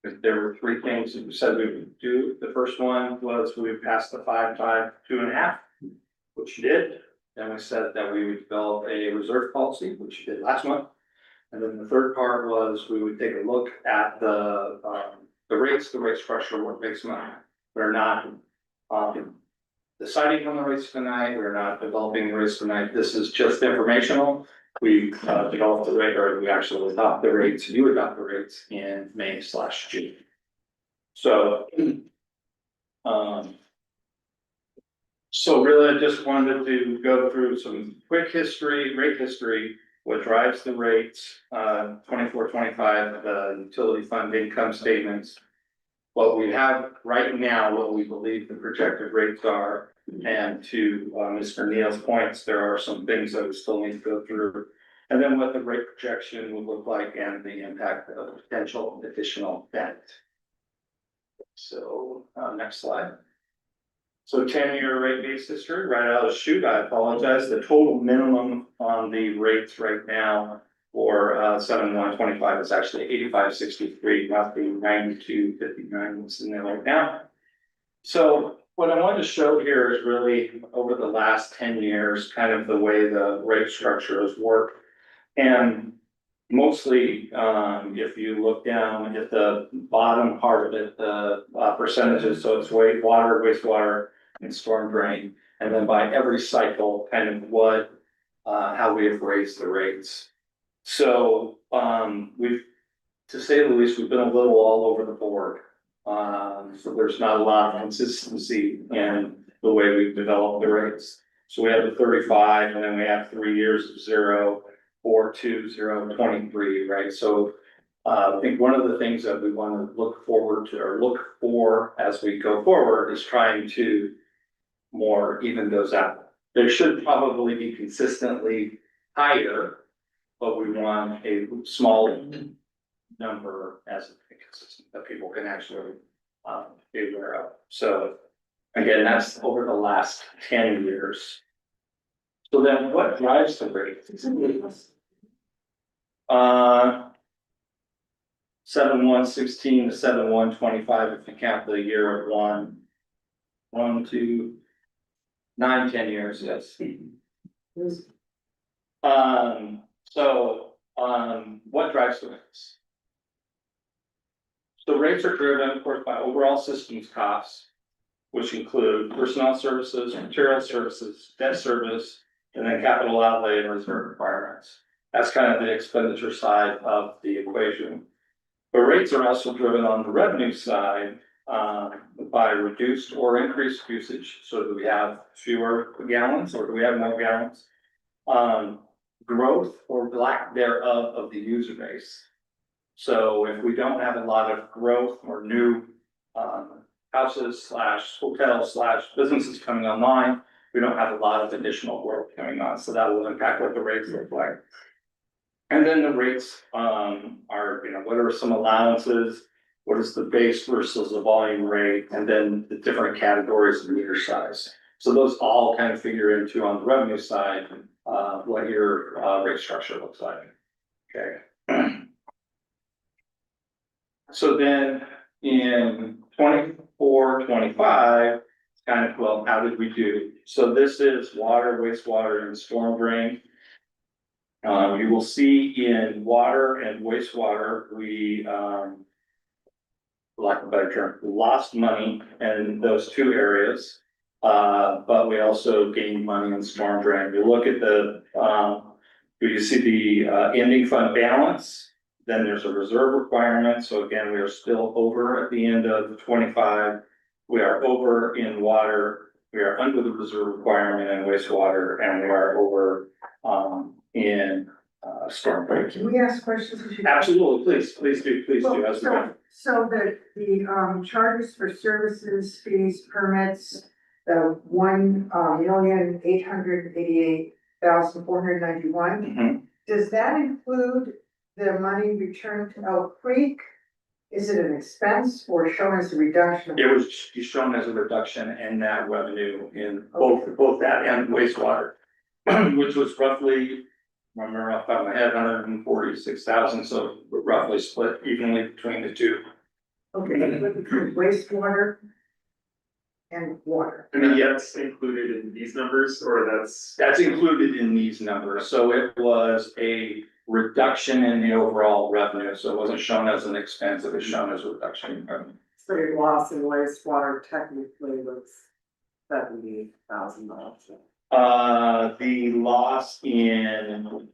there were 3 things that we said we would do. The first one was we would pass the 5, 2.5, which you did. Then we said that we would develop a reserve policy, which you did last month. And then the third part was we would take a look at the rate structure, what makes money. We're not deciding on the rates tonight. We're not developing the rates tonight. This is just informational. We developed the rate, or we actually adopt the rates, you adopt the rates in May/June. So So really, I just wanted to go through some quick history, rate history, what drives the rates, 24-25, the utility fund income statements. What we have right now, what we believe the projected rates are, and to Mr. Neal's points, there are some things that we still need to go through. And then what the rate projection would look like and the impact of potential additional debt. So, next slide. So 10-year rate base history, right out of the chute, I apologize, the total minimum on the rates right now for 7/1/25 is actually 85.63, not the 92.59 that's in there right now. So what I wanted to show here is really over the last 10 years, kind of the way the rate structure has worked. And mostly, if you look down at the bottom part of it, the percentages, so it's water, wastewater, and storm drain. And then by every cycle, kind of what, how we have raised the rates. So, to say the least, we've been a little all over the board. So there's not a lot of consistency in the way we've developed the rates. So we have the 35, and then we have 3 years of 0, 4, 2, 0, 23, right? So I think one of the things that we want to look forward to or look for as we go forward is trying to more even those out. There should probably be consistently higher, but we want a small number as consistent that people can actually be aware of. So again, that's over the last 10 years. So then what drives the rate? 7/1/16 to 7/1/25, if you count the year of 1, 2, 9, 10 years, yes. What drives the rates? So rates are driven, of course, by overall systems costs, which include personnel services, material services, debt service, and then capital outlay and reserve requirements. That's kind of the expenditure side of the equation. But rates are also driven on the revenue side by reduced or increased usage. So do we have fewer gallons or do we have more gallons? Growth or lack thereof of the user base. So if we don't have a lot of growth or new houses / hotels / businesses coming online, we don't have a lot of additional growth coming on. So that will impact what the rates look like. And then the rates are, what are some allowances? What is the base versus the volume rate? And then the different categories of meter size. So those all kind of figure into on the revenue side, what your rate structure looks like. Okay. So then in 24-25, kind of, well, how did we do? So this is water, wastewater, and storm drain. You will see in water and wastewater, we, for lack of a better term, lost money in those two areas. But we also gained money in storm drain. You look at the, you see the ending fund balance, then there's a reserve requirement. So again, we are still over at the end of 25. We are over in water. We are under the reserve requirement in wastewater, and we are over in storm drain. Can we ask questions? Absolutely, please do. As we go. So the charges for services, fees, permits, the 1,888,491. Does that include the money returned to Elk Creek? Is it an expense or shown as a reduction? It was shown as a reduction in that revenue in both that and wastewater, which was roughly, remember off the top of my head, 146,000, so roughly split evenly between the two. Okay, wastewater and water. And that's included in these numbers, or That's included in these numbers, so it was a reduction in the overall revenue, so it wasn't shown as an expense, it was shown as a reduction in revenue. So your loss in wastewater technically was $70,000. The loss in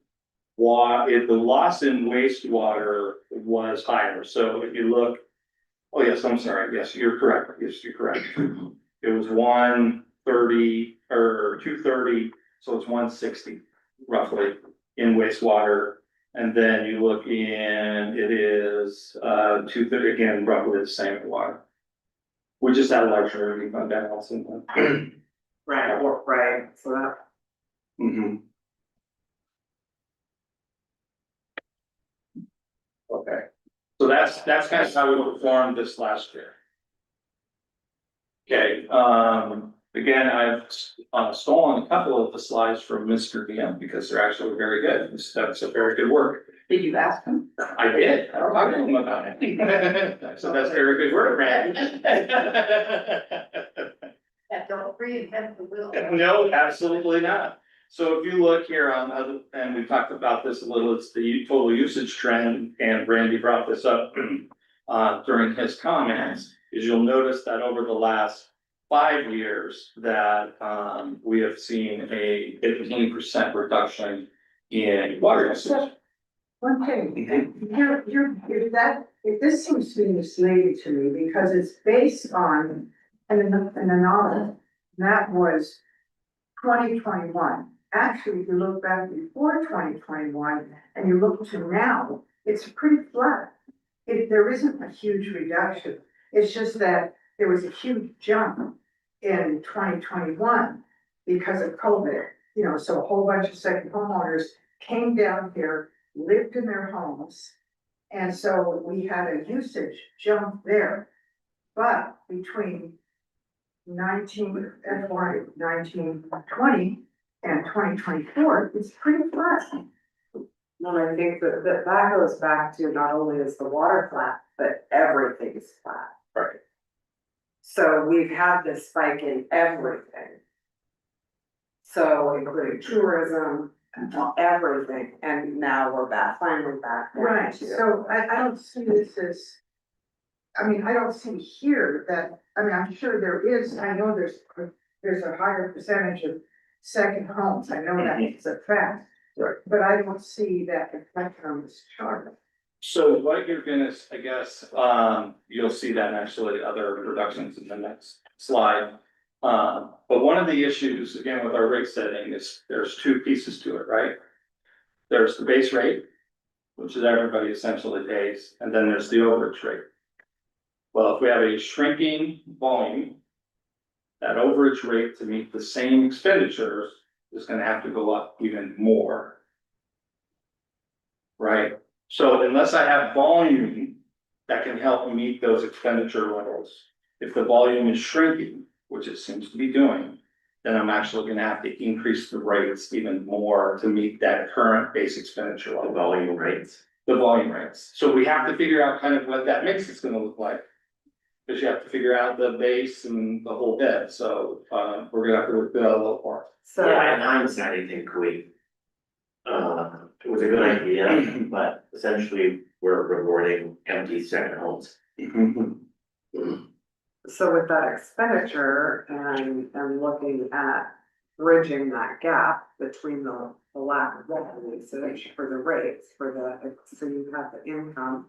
wastewater was higher, so if you look, oh yes, I'm sorry, yes, you're correct, it was 1, 130 or 230, so it's 160 roughly in wastewater. And then you look in, it is 230, again, roughly the same in water. We just had a luxury fund balance in the. Right, so that. Mhm. Okay, so that's kind of how we performed this last year. Okay, again, I've stolen a couple of the slides from Mr. DM because they're actually very good. That's a very good work. Did you ask him? I did, I talked to him about it. So that's very good work, Brad. Yeah, don't reinvent the wheel. No, absolutely not. So if you look here on other, and we talked about this a little, it's the total usage trend, and Randy brought this up during his comments, is you'll notice that over the last 5 years that we have seen a 15% reduction in water usage. One thing, this seems to be misleading to me because it's based on an anomaly that was 2021. Actually, if you look back before 2021 and you look to now, it's pretty flat. There isn't a huge reduction. It's just that there was a huge jump in 2021 because of COVID. You know, so a whole bunch of second homeowners came down here, lived in their homes. And so we had a usage jump there. But between 1920 and 2024, it's pretty flat. No, I think that goes back to not only is the water flat, but everything's flat. Right. So we've had this spike in everything. So including tourism, everything, and now we're finally back. down Right, to- so I don't see this as, I mean, I don't see here that, I mean, I'm sure there is, I know there's a higher percentage of second homes, I know that is a fact. Right. But I don't see that reflected on this chart. So what you're gonna, I guess, you'll see that actually other reductions in the next slide. But one of the issues, again, with our rate setting is there's two pieces to it, right? There's the base rate, which is everybody essentially pays, and then there's the overage rate. Well, if we have a shrinking volume, that overage rate to meet the same expenditures is gonna have to go up even more. Right? So unless I have volume that can help meet those expenditure levels, if the volume is shrinking, which it seems to be doing, then I'm actually gonna have to increase the rates even more to meet that current base expenditure The level. volume rates. The volume rates. So we have to figure out kind of what that mix is gonna look like. Because you have to figure out the base and the whole bit, so we're gonna have to look at that a little more. So. Yeah, in hindsight, I think we. It was a good idea, but essentially, we're rewarding empty second homes. So with that expenditure and looking at bridging that gap between the lack of revenue usage for the rates for so you have the income.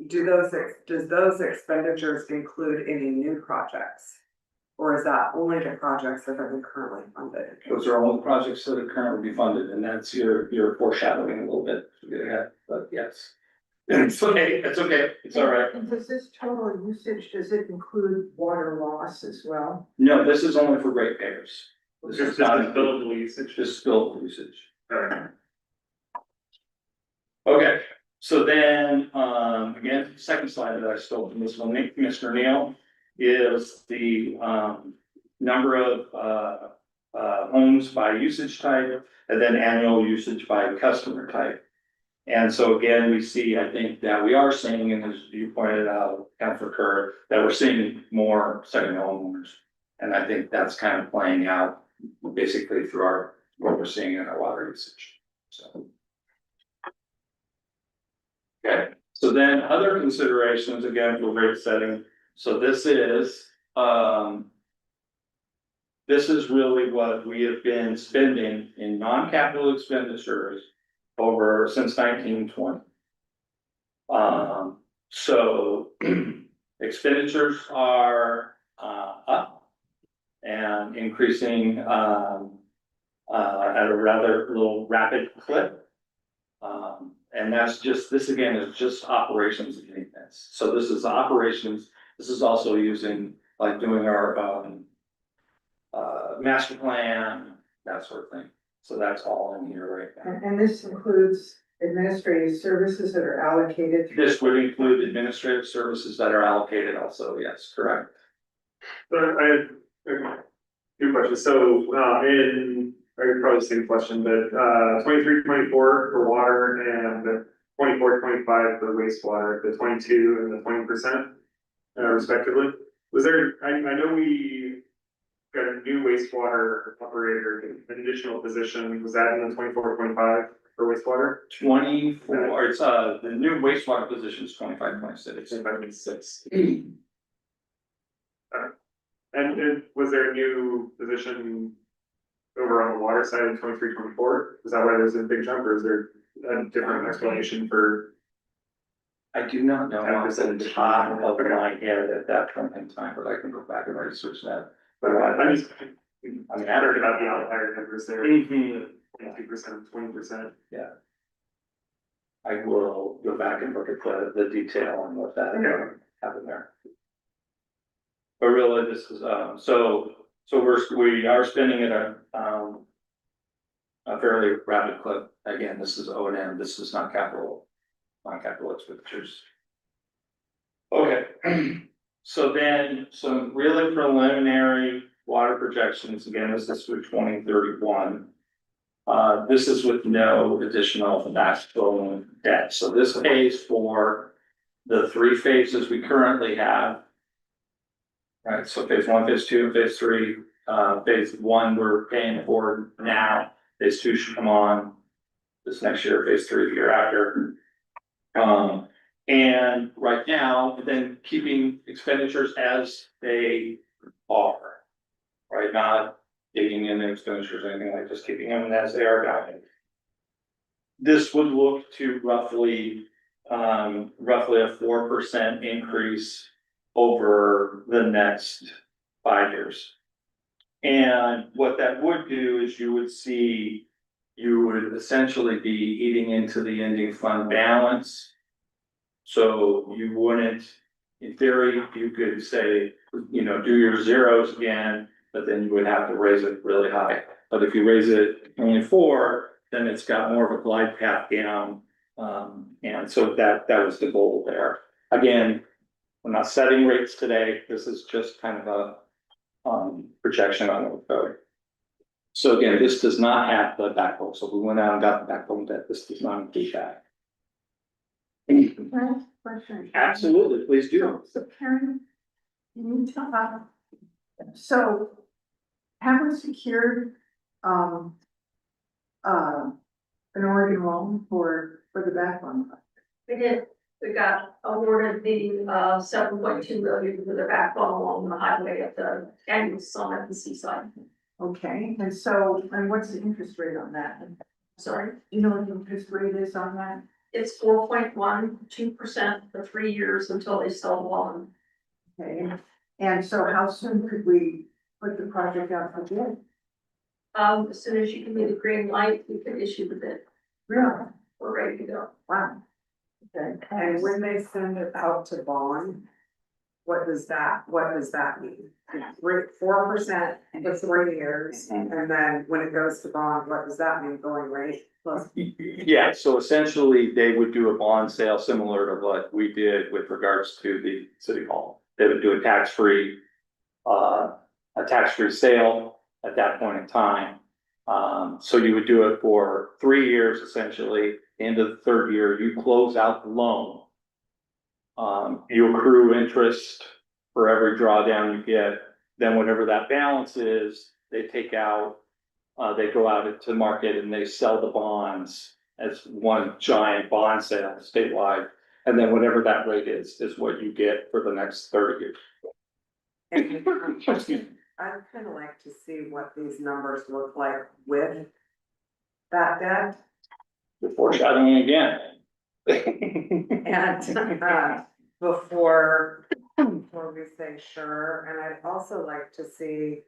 Does those expenditures include any new projects? Or is that only the projects that have been currently funded? Those are all the projects that are currently funded, and that's your foreshadowing a little bit to get ahead, but yes. It's okay, it's all right. And does this total usage, does it include water loss as well? No, this is only for ratepayers. This This is is not billable usage. just billable usage. Okay. Okay, so then, again, second slide that I stole from this one, Mr. Neal, is the, number of, homes by usage type, and then annual usage by customer type. And so again, we see, I think that we are seeing, and as you pointed out, Councilor Kerr, that we're seeing more second homeowners. And I think that's kind of playing out basically through what we're seeing in our water usage, so. Okay, so then other considerations, again, for rate setting, so this is really what we have been spending in non-capital expenditures over since 1920. So expenditures are up. And increasing, at a rather little rapid clip. And that's just, this again is just operations and maintenance. So this is operations, this is also using, like doing our, master plan, that sort of thing. So that's all in here right now. And this includes administrative services that are allocated. This would include administrative services that are allocated also, yes, correct. So I had a few questions. So, probably the same question, but, 23, 24 for water and 24, 25 for wastewater, the 22 and the 20%, respectively. Was there, I know we got a new wastewater operator, an additional position. Was that in the 24, 25 for wastewater? 24, it's, the new wastewater position is 25, 26. 25, 26. And was there a new position over on the water side in 23, 24? Is that why there's a big jump, or is there a different explanation for? I do not know off the top of my head at that point in time, but I can go back and research that. But I'm just, I mean, I heard about the outlier numbers there, Mhm. 22%, 20%. Yeah. I will go back and look at the detail on what that happened there. But really, this is, so we are spending at a fairly rapid clip. Again, this is O&M, this is not capital expenditures. Okay, so then some really preliminary water projections, again, this is through 2031. This is with no additional backfilling debt, so this pays for the 3 phases we currently have. Right, so phase 1, phase 2, and phase 3, phase 1 we're paying for now, phase 2 should come on this next year, phase 3 the year after. And right now, then keeping expenditures as they are, right, not digging in the expenditures or anything like, just keeping them as they are going. This would look to roughly a 4% increase over the next 5 years. And what that would do is you would essentially be eating into the ending fund balance. So you wouldn't, in theory, you could say, do your zeros again, but then you would have to raise it really high. But if you raise it only 4, then it's got more of a glide path down. And so that was the goal there. Again, we're not setting rates today. This is just kind of a projection on the code. So again, this does not have the backbone. So we went out and got the backbone debt. This does not include that. Can I ask a question? Absolutely, please do. So Karen, can you tell us, so have we secured, an Oregon loan for the backbone? We did, we got awarded the 7.2 million for the backbone along the highway at the annual summit at the seaside. Okay, and so, and what's the interest rate on that? Sorry, Do you know what the interest rate is on that? it's 4.12% for 3 years until they sell the loan. Okay, and so how soon could we put the project out for bid? As soon as you give me the green light, we can issue the bid. Really? We're ready to go. Wow. Okay. And when they send it out to bond, what does that mean? 4% for 3 years, and then when it goes to bond, what does that mean, going rate plus? Yeah, so essentially they would do a bond sale similar to what we did with regards to the city hall. They would do a tax-free sale at that point in time. So you would do it for 3 years, essentially. End of the 3rd year, you close out the loan. You accrue interest for every drawdown you get. Then whatever that balance is, they take out, they go out into the market and they sell the bonds as one giant bond sale statewide. And then whatever that rate is what you get for the next 30 years. I'd kind of like to see what these numbers look like with that debt. The foreshadowing again. And, before before we say sure, and I'd also like to see.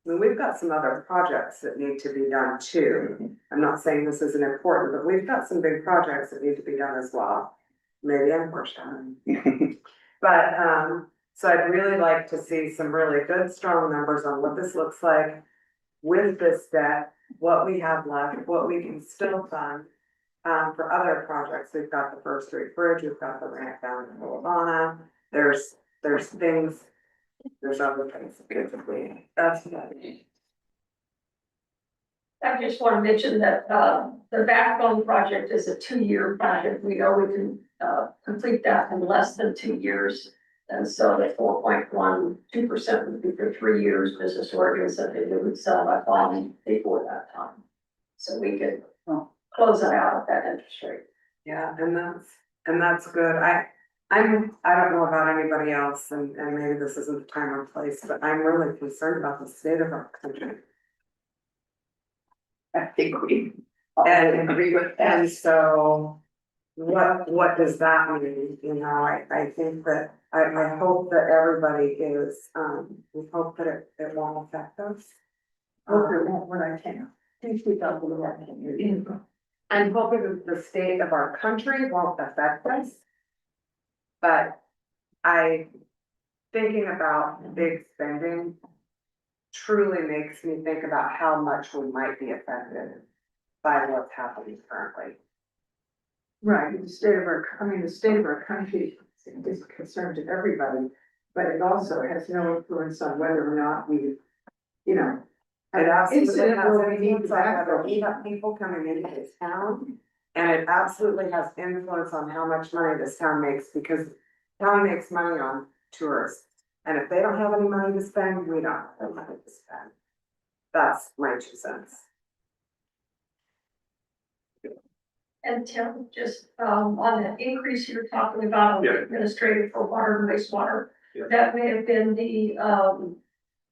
I mean, we've got some other projects that need to be done too. I'm not saying this isn't important, but we've got some big projects that need to be done as well. Maybe I'm pushing. But, so I'd really like to see some really good, strong numbers on what this looks like with this debt, what we have left, what we can still fund. For other projects, we've got the First Street Bridge, we've got the ramp down in Lavana, there's things, there's other things, basically, that's what I mean. I just want to mention that, the backbone project is a 2-year project. We know we can, complete that in less than 2 years. And so the 4.12% would be for 3 years. Business Oregon said they would sell that bond before that time. So we could close it out at that interest rate. Yeah, and that's good, I don't know about anybody else, and maybe this isn't the time or place, but I'm really concerned about the state of our country. I think we all agree with that. And so, what does that mean? You know, I think that, I hope that everybody is, we hope that it won't affect us. Hope it won't when I can. Please speak up a little bit. I'm hoping that the state of our country won't affect us. But thinking about big spending truly makes me think about how much we might be affected by what's happening currently. Right, the state of our country is a concern to everybody, but it also has no influence on whether or not we, you know. It absolutely incident has where we need influence to on back whether up. we have people coming into this town. And it absolutely has influence on how much money this town makes, because town makes money on tourists. And if they don't have any money to spend, we don't have any money to spend. That's my 2 cents. And Tim, just, on the increase you're talking about, Yeah. administrative for water and wastewater, Yeah. that may have been the,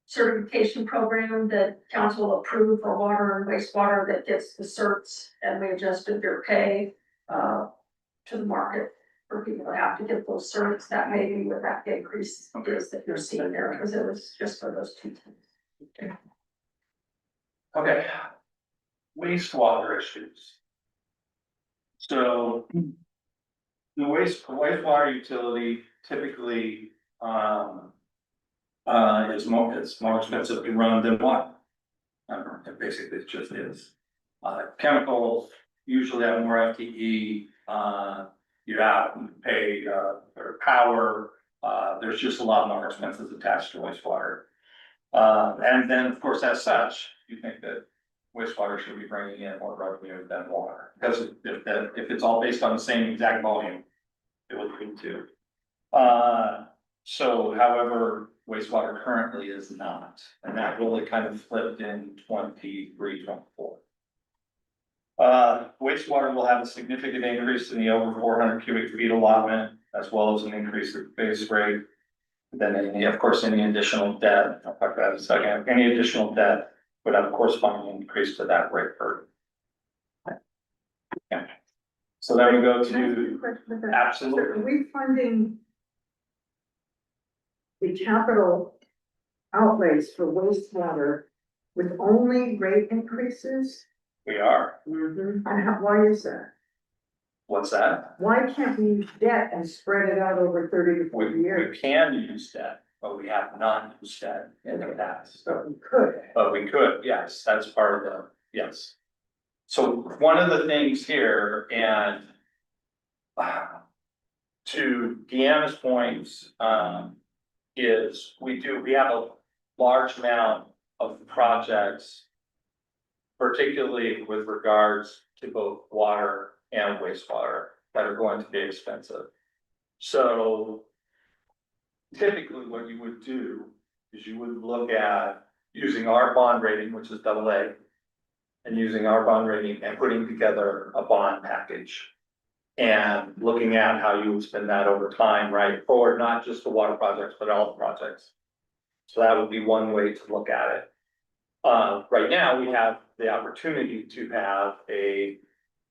certification program that council approved for water and wastewater that gets the certs, and we adjusted their pay, to the market for people that have to get those certs. That may be what that increase is that you're seeing there, because it was just for those 2 things. Okay. Wastewater issues. So. The wastewater utility typically, it's more expensive to run than water. It basically it just is. Chemicals usually have more FTE, you have to pay, for power, there's just a lot more expenses attached to wastewater. And then, of course, as such, you think that wastewater should be bringing in more revenue than water, because if it's all based on the same exact volume, it would be too. So however, wastewater currently is not, and that really kind of flipped in 23, 24. Wastewater will have a significant increase in the over 400 cubic feet allotment, as well as an increase in base rate. Then any, of course, any additional debt, I'll talk about it in a second, any additional debt would have a corresponding increase to that rate per. Okay. So then we go to, absolutely. Are we funding the capital outlays for wastewater with only rate increases? We are, And why is that? what's that? Why can't we use debt and spread it out over 30 to 40 We years? can use debt, but we have not used debt in the past. But we could. But we could, yes, that's part of the, yes. So one of the things here, and to Deanna's points, is we have a large amount of projects, particularly with regards to both water and wastewater, that are going to be expensive. So typically what you would do is you would look at using our bond rating, which is AA, and using our bond rating and putting together a bond package. And looking at how you would spend that over time, right, for not just the water projects, but all the projects. So that would be one way to look at it. Right now, we have the opportunity to have a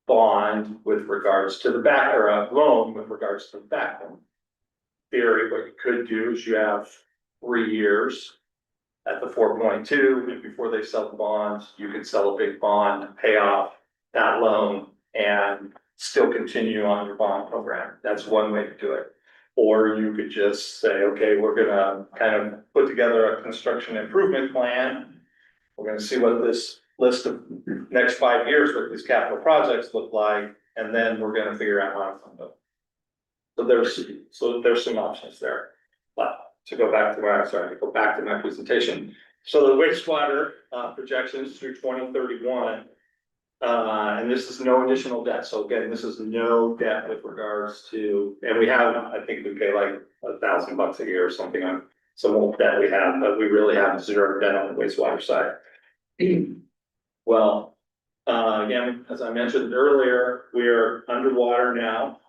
bond with regards to the back, or a loan with regards to the backbone. theory, what you could do is you have 3 years at the 4.2, and before they sell the bonds, you could sell a big bond, pay off that loan and still continue on your bond program. That's one way to do it. Or you could just say, okay, we're gonna kind of put together a construction improvement plan. We're gonna see what this list of next 5 years, what these capital projects look like, and then we're gonna figure out how to fund them. So there's some options there. But to go back to my presentation. So the wastewater projections through 2031. And this is no additional debt. So again, this is no debt with regards to, and we have, I think we pay like $1,000 a year or something on some old debt we have, but we really have zero debt on the wastewater side. Well, again, as I mentioned earlier, we are underwater now.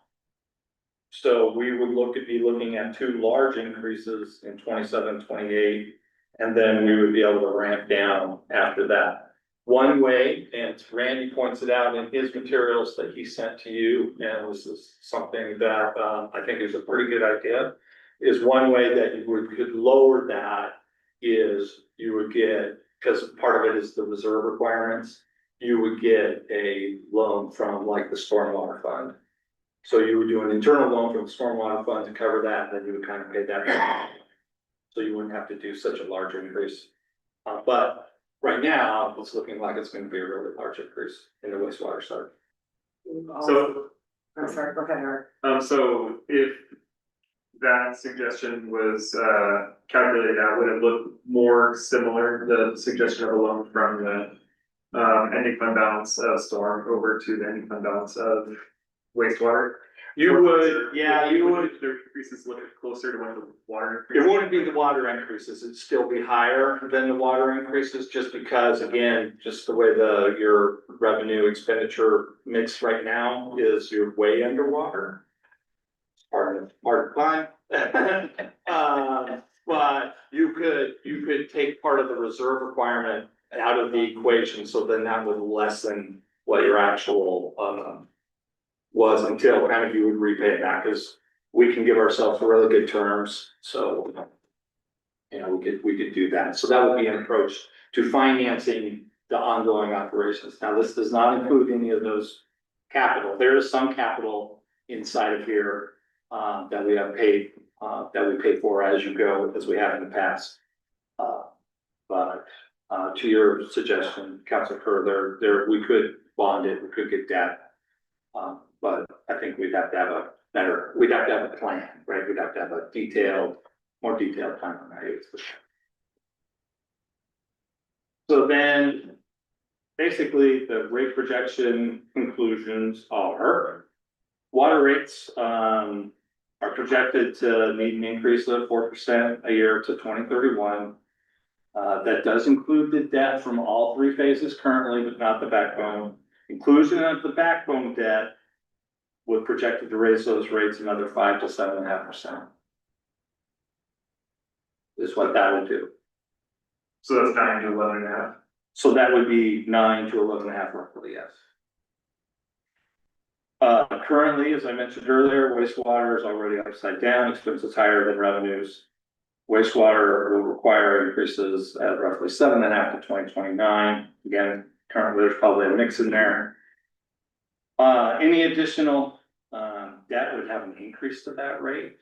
So we would be looking at 2 large increases in 27, 28, and then we would be able to ramp down after that. One way, and Randy points it out in his materials that he sent to you, and this is something that I think is a pretty good idea, is one way that you could lower that is you would get, because part of it is the reserve requirements, you would get a loan from like the stormwater fund. So you would do an internal loan from the stormwater fund to cover that, and then you would kind of pay that back. So you wouldn't have to do such a large increase. But right now, it's looking like it's gonna be a really large increase in the wastewater side. So, I'm sorry, go ahead, Eric. so if that suggestion was, calculated out, would it look more similar, the suggestion of a loan from the, ending fund balance of storm over to the ending fund balance of wastewater? You would, yeah, you would. The increases look closer to what the water. It wouldn't be the water increases, it'd still be higher than the water increases, just because, again, just the way your revenue expenditure mix right now is you're way underwater. Part of climb. But you could take part of the reserve requirement out of the equation, so then that would lessen what your actual, was until kind of you would repay it back, because we can give ourselves really good terms, so. You know, we could do that, so that would be an approach to financing the ongoing operations. Now, this does not include any of those capital, there is some capital inside of here. That we have paid, that we pay for as you go, as we have in the past. But to your suggestion, Councilor Kerr, there, we could bond it, we could get debt. But I think we'd have to have a plan, right? We'd have to have a more detailed plan on that. So then, basically, the rate projection conclusions are, water rates, are projected to need an increase of 4% a year to 2031. That does include the debt from all 3 phases currently, but not the backbone. Inclusion of the backbone debt would projected to raise those rates another 5 to 7.5%. Is what that would do. So that's 9 to 11.5. So that would be 9 to 11.5 roughly, yes. Currently, as I mentioned earlier, wastewater is already upside down, expenses higher than revenues. Wastewater will require increases at roughly 7.5 to 2029. Again, currently there's probably a mix in there. Any additional debt would have an increase to that rate.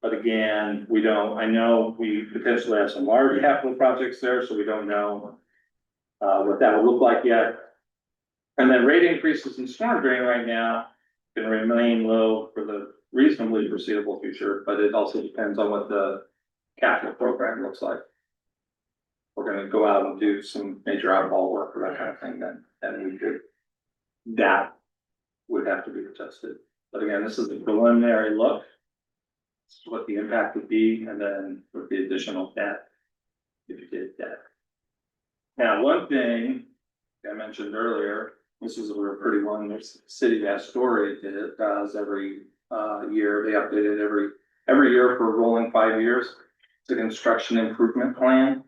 But again, I know we potentially have some large capital projects there, so we don't know what that will look like yet. And then rate increases in storm drain right now can remain low for the reasonably foreseeable future, but it also depends on what the capital program looks like. We're gonna go out and do some major outfall work or that kind of thing, then that would have to be adjusted. But again, this is a preliminary look. This is what the impact would be, and then with the additional debt, if you did debt. Now, one thing I mentioned earlier, this is a pretty one, there's City of Astoria does every year, they update it every year for a rolling 5 years. It's a construction improvement plan.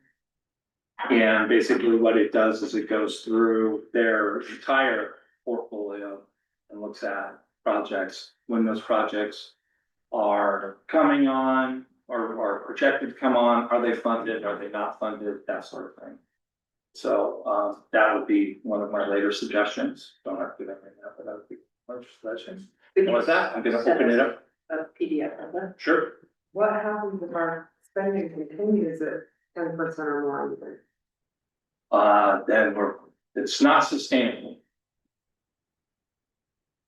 And basically what it does is it goes through their entire portfolio and looks at projects, when those projects are coming on or are projected to come on, are they funded, are they not funded, that sort of thing. So, that would be one of my later suggestions, don't have to do that right now, but that would be one suggestion. And with that, I'm gonna open it up. A PDF of it. Sure. What happens if our spending continues at 10% or more? Then it's not sustainable.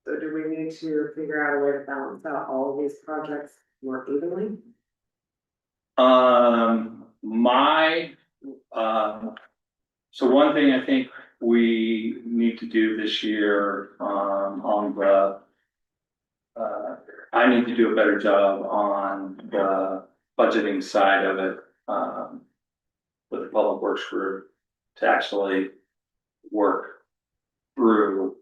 So do we need to figure out a way to balance out all of these projects more evenly? So one thing I think we need to do this year, on the. I need to do a better job on the budgeting side of it, with the public works group to actually work through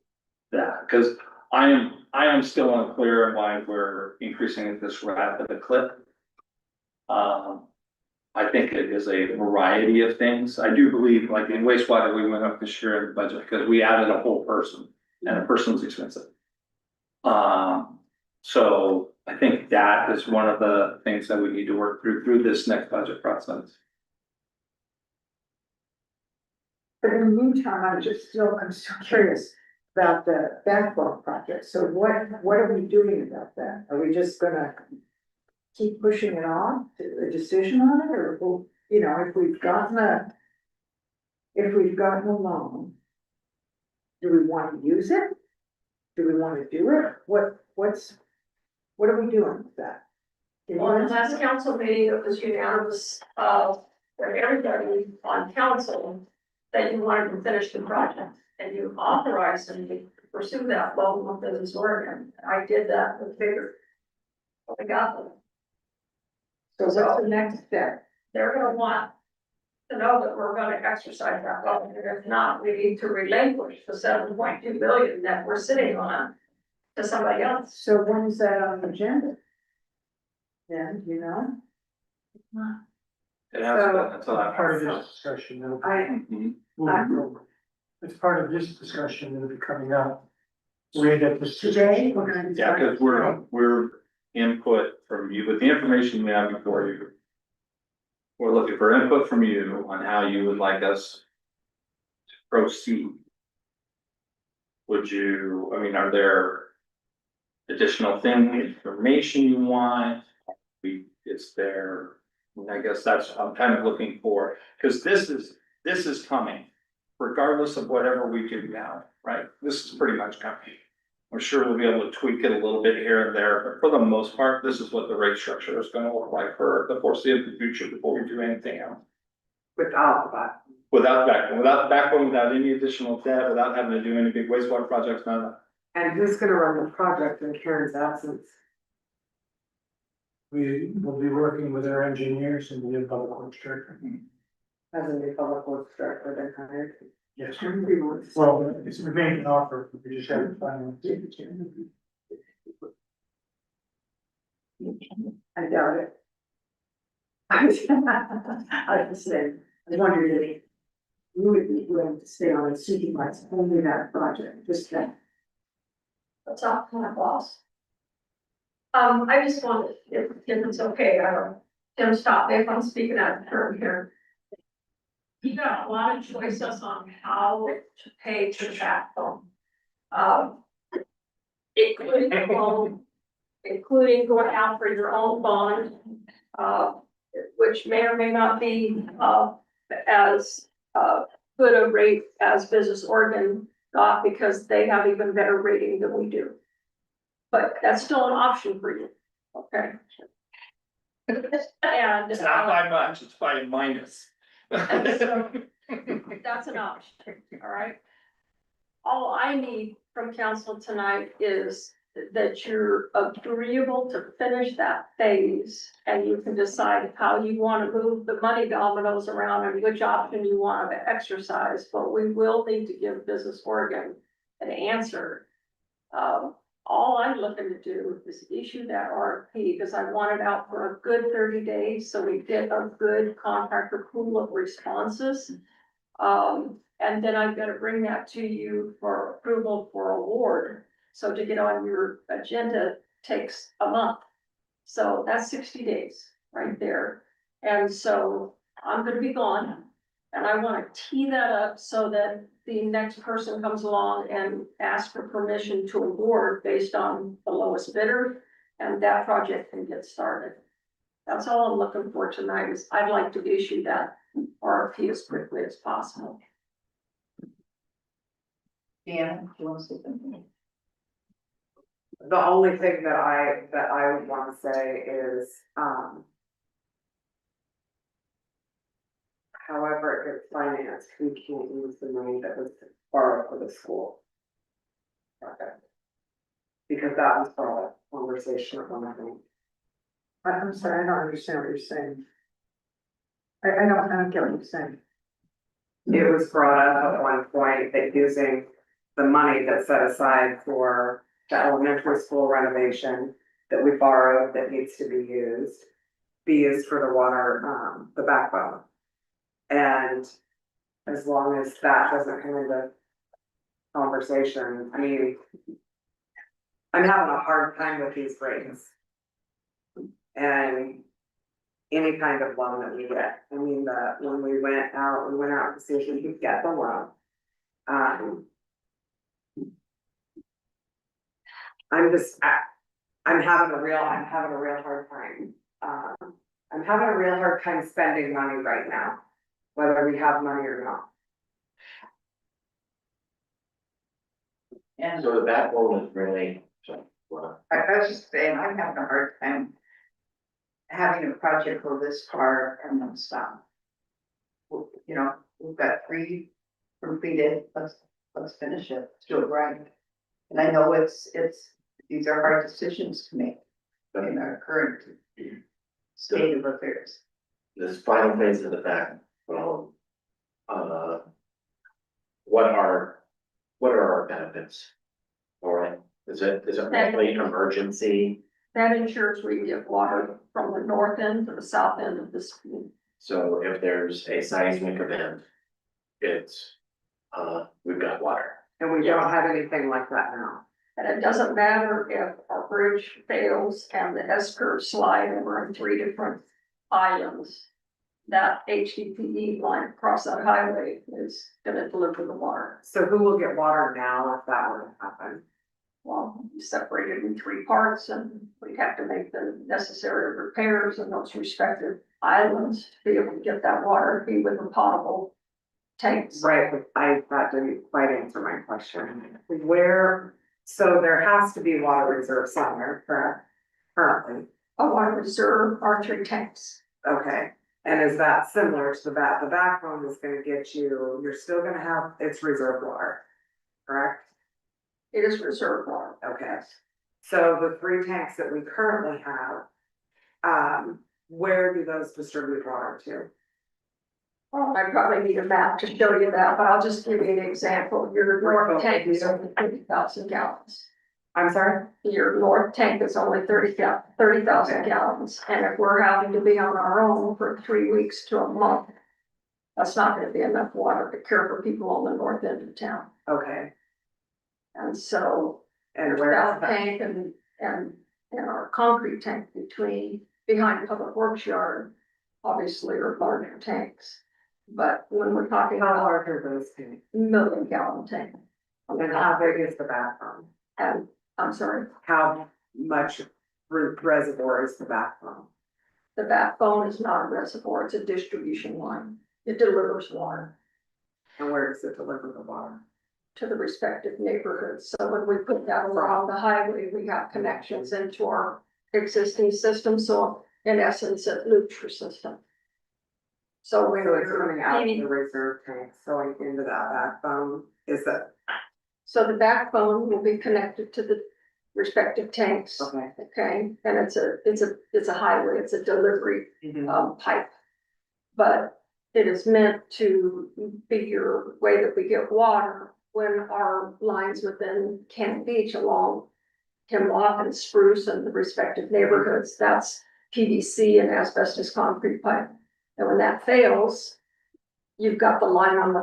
that, because I am still unclear on why we're increasing at this rapid a clip. I think it is a variety of things. I do believe, like in wastewater, we went up this year in the budget because we added a whole person, and a person's expensive. So I think that is one of the things that we need to work through this next budget process. But in the meantime, I'm still curious about the backbone project. So what are we doing about that? Are we just gonna keep pushing it on to a decision on it, or, you know, if we've gotten a loan, do we want to use it? Do we want to do it? What are we doing with that? Well, in the last council meeting, it was unanimous, for everybody on council that you wanted to finish the project, and you authorized them to pursue that loan with Business Oregon. I did that with Bigger. I got them. So what's the next step? They're gonna want to know that we're gonna exercise that loan, and if not, we need to relinquish the 7.2 billion that we're sitting on to somebody else. So when is that on the agenda? Then, you know? It has been until Part of after. this discussion, it'll be Mhm. moving forward. It's part of this discussion that'll be coming up. We had this Today, we're gonna. Yeah, because we're input from you, with the information we have before you. We're looking for input from you on how you would like us to proceed. Would you, I mean, are there additional information you want? Is there, I guess that's, I'm kind of looking for, because this is coming. Regardless of whatever we do now, right? This is pretty much coming. I'm sure we'll be able to tweak it a little bit here and there, but for the most part, this is what the rate structure is gonna look like for the foreseeable future before we do anything else. Without that. Without backbone, without any additional debt, without having to do any big wastewater projects, none of that. And who's gonna run the project in Karen's absence? We will be working with our engineers and the public works director. As a new public works director, they're hired. Yes. Everybody wants. Well, it's remained an offer, we just haven't finalized. I doubt it. I was saying, I wondered if we would be willing to stay on a city lights only that project, just that. That's all kind of boss. I just wanted, if it's okay, Tim, stop me if I'm speaking out of turn here. You got a lot of choices on how to pay for the backbone. Including the loan, including going out for your own bond, which may or may not be, as, good a rate as Business Oregon got, because they have even better rating than we do. But that's still an option for you, okay? And, It's not by much, it's by a minus. and so that's an option, all right? All I need from council tonight is that you're agreeable to finish that phase, and you can decide how you want to move the money dominoes around and which option you want to exercise, but we will need to give Business Oregon an answer. All I'm looking to do is issue that RFP, because I want it out for a good 30 days, so we get a good contractor pool of responses. And then I've got to bring that to you for approval for award. So to get on your agenda takes a month. So that's 60 days right there. And so I'm gonna be gone. And I wanna tee that up so that the next person comes along and asks for permission to award based on the lowest bidder. And that project can get started. That's all I'm looking for tonight is I'd like to issue that RFP as quickly as possible. Dan, do you want to say something? The only thing that I would wanna say is, however it gets financed, we can't use the money that was borrowed for the school project. Because that was part of the conversation at one point. I'm sorry, I don't understand what you're saying. I don't get what you're saying. It was brought up at one point that using the money that's set aside for the elementary school renovation that we borrowed that needs to be used for the water, the backbone. And as long as that doesn't come into conversation, I mean, I'm having a hard time with these rates. And any kind of loan that we get, I mean, when we went out to see if we could get the loan. I'm having a real hard time. I'm having a real hard time spending money right now, whether we have money or not. And So the backbone is really, so, well, I was just saying, I'm having a hard time having a project go this far and then stop. You know, we've got 3 completed, let's finish it, let's do it right. And I know these are hard decisions to make in our current state of affairs. this final phase of the backbone, what are our benefits? All right, is it really an emergency? That ensures we get water from the north end to the south end of the school. So if there's a seismic event, it's, we've got water. And we don't have anything like that now. And it doesn't matter if our bridge fails and the S-curve slide over on 3 different islands. That HDPE line across that highway is gonna deliver the water. So who will get water now if that were to happen? Well, separated in 3 parts and we'd have to make the necessary repairs in those respective islands to be able to get that water, be with the potable tanks. Right, but that didn't quite answer my question. So there has to be water reserve somewhere, correct? Currently, A water reserve are 3 tanks. okay. And is that similar to the backbone is gonna get you're still gonna have, it's reserve water, correct? It is reserve water. Okay. So the 3 tanks that we currently have, where do those distribute water to? Well, I probably need a map to show you that, but I'll just give you an example. Your north tank is only 30,000 gallons. I'm sorry? Your north tank is only 30,000 gallons, and if we're having to be on our own for 3 weeks to a month, that's not gonna be enough water to care for people on the north end of town. Okay, And so and there's where is that that? tank and our concrete tank behind Public Works yard, obviously are larger tanks. But when we're talking How about large are those tanks? 1,000,000-gallon tank. And how big is the bathroom? And I'm sorry, How much reservoir is the bathroom? the backbone is not a reservoir, it's a distribution line. It delivers water And where does it deliver the water? to the respective neighborhoods. So when we put that around the highway, we have connections into our existing system. So in essence, it loops your system. So when So it's coming out of the we're, reserve tanks going into that backbone, is that, so the backbone will be connected to the respective tanks. okay? Okay, and it's a highway, it's a delivery pipe. But it is meant to be your way that we get water when our lines within Cannon Beach along Hemlock and Spruce and the respective neighborhoods, that's PVC and asbestos concrete pipe. And when that fails, you've got the line on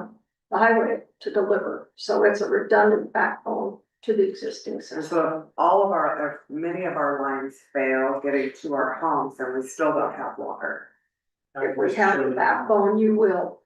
the highway to deliver. So it's a redundant backbone to the existing And system. so if all of our, if many of our lines fail getting to our homes, then we still don't have water. If we have a backbone, you will.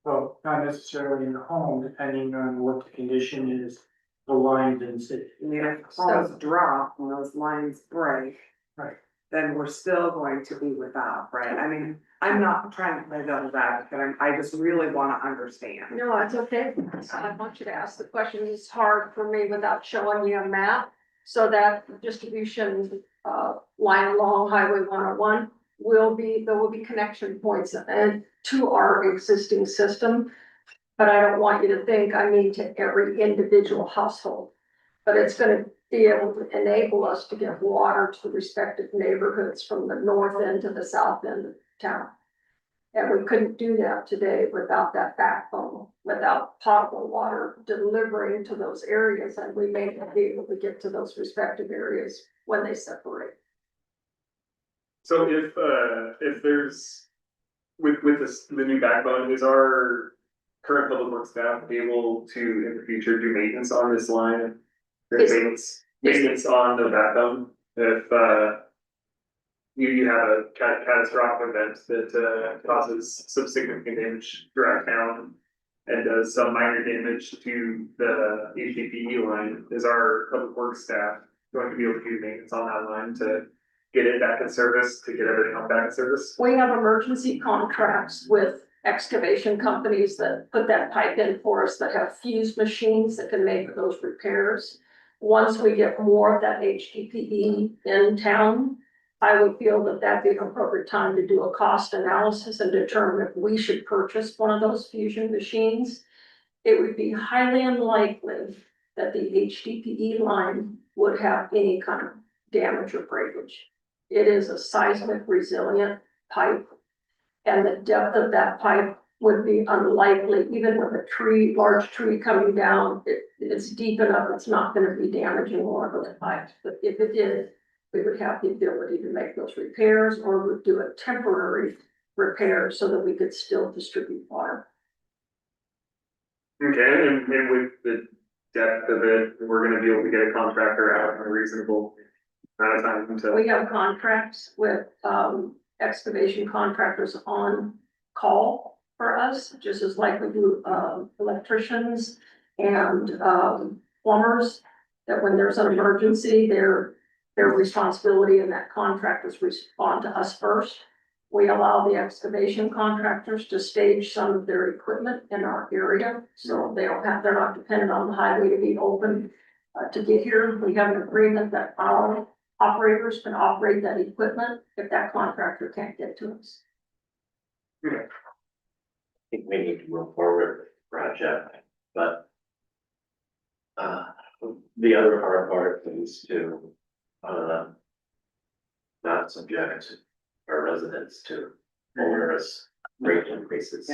Well, not necessarily in the home, depending on what the condition is, the lines in the city. I mean, if homes drop and those lines break. Right. Then we're still going to be without, right? I mean, I'm not trying to play devil's advocate, I just really wanna understand. No, it's okay. I want you to ask the question. It's hard for me without showing you a map. So that distribution, line along Highway 101 there will be connection points and to our existing system. But I don't want you to think I mean to every individual household. But it's gonna be able to enable us to get water to the respective neighborhoods from the north end to the south end of town. And we couldn't do that today without that backbone, without potable water delivering to those areas, and we may not be able to get to those respective areas when they separate. So if there's, with this, the new backbone, is our current public works staff able to, in the future, do maintenance on this line? Maintenance on the backbone, if, you have a catastrophic event that, causes some significant damage throughout town and does some minor damage to the HDPE line, is our public works staff going to be able to do maintenance on that line to get it back in service, to get everything else back in service? We have emergency contracts with excavation companies that put that pipe in for us, that have fuse machines that can make those repairs. Once we get more of that HDPE in town, I would feel that that'd be an appropriate time to do a cost analysis and determine if we should purchase one of those fusion machines. It would be highly unlikely that the HDPE line would have any kind of damage or breakage. It is a seismic resilient pipe. And the depth of that pipe would be unlikely, even with a large tree coming down, it's deep enough, it's not gonna be damaging more of the pipe. But if it did, we would have the ability to make those repairs, or would do a temporary repair so that we could still distribute water. Okay, and with the depth of it, we're gonna be able to get a contractor out in a reasonable amount of time to. We have contracts with, excavation contractors on call for us, just as like we do, electricians and, plumbers. That when there's an emergency, their responsibility and that contractors respond to us first. We allow the excavation contractors to stage some of their equipment in our area, so they're not dependent on the highway to be open to get here. We have an agreement that our operators can operate that equipment if that contractor can't get to us. I think we need to move forward with the project, but the other hard part is to not subject our residents to onerous rate increases.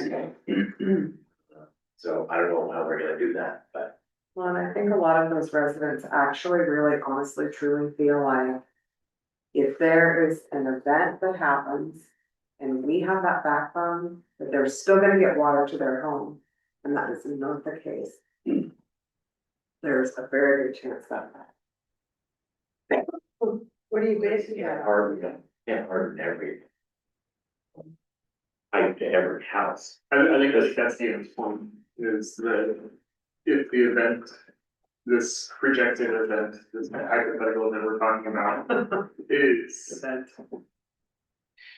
So I don't know how we're gonna do that, but. Well, and I think a lot of those residents actually really honestly truly feel like if there is an event that happens and we have that backbone, that they're still gonna get water to their home, and that is not the case. There's a very good chance that. What do you basically Can't harden every. Pipe to every house. I think that's the end point, is that if the event, this projected event, this hypothetical that we're talking about is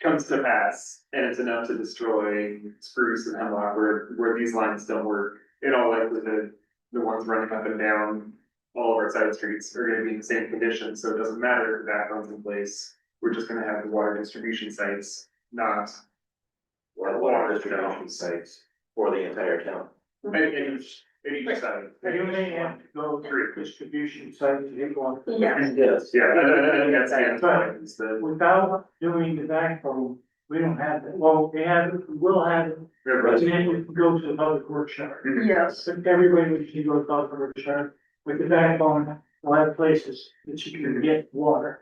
comes to pass, and it's enough to destroy spruce and hemlock where these lines don't work, in all likelihood, the ones running up and down all of our side streets are gonna be in the same condition, so it doesn't matter if the backbone's in place. We're just gonna have the water distribution sites, not. Water distribution sites for the entire town. And each side. You may have to go through distribution site to get water. Yeah. Yes. Yeah, I think that's the end point, is that. Without doing the backbone, we don't have it. Well, we'll have it, and then we can go to the public workshop. Yes. So everybody would should go to the public workshop. With the backbone, we'll have places that you can get water.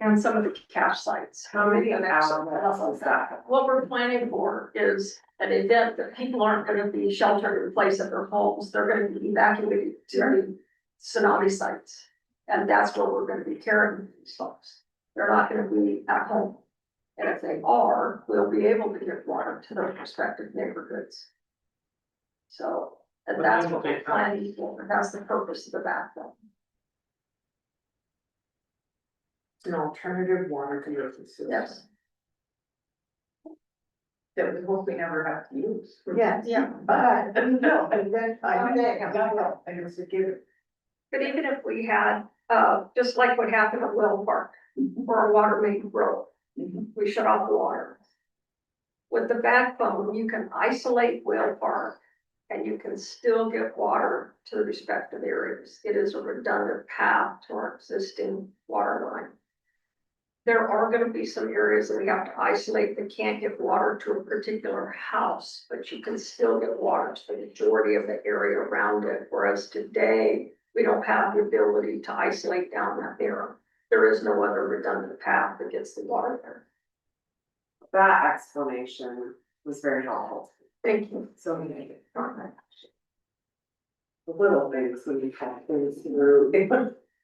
And some of the cache sites. How many hours hours is that? What we're planning for is an event that people aren't gonna be sheltered in place at their homes. They're gonna be evacuated to tsunami sites. And that's where we're gonna be carrying these folks. They're not gonna be at home. And if they are, we'll be able to get water to their respective neighborhoods. So, and that's what we're planning for, that's the purpose of the backbone. It's an alternative water delivery system. Yes. That we hope we never have to use. Yes, Yeah. but, no, and then I think, I was a given. But even if we had, just like what happened at Will Park, where our water main broke, we shut off the water. With the backbone, you can isolate Will Park and you can still get water to the respective areas. It is a redundant path to our existing water line. There are gonna be some areas that we have to isolate that can't get water to a particular house, but you can still get water to the majority of the area around it, whereas today, we don't have the ability to isolate down that area. There is no other redundant path that gets the water there. That explanation was very helpful. Thank you. So many. The little things when you talk things through.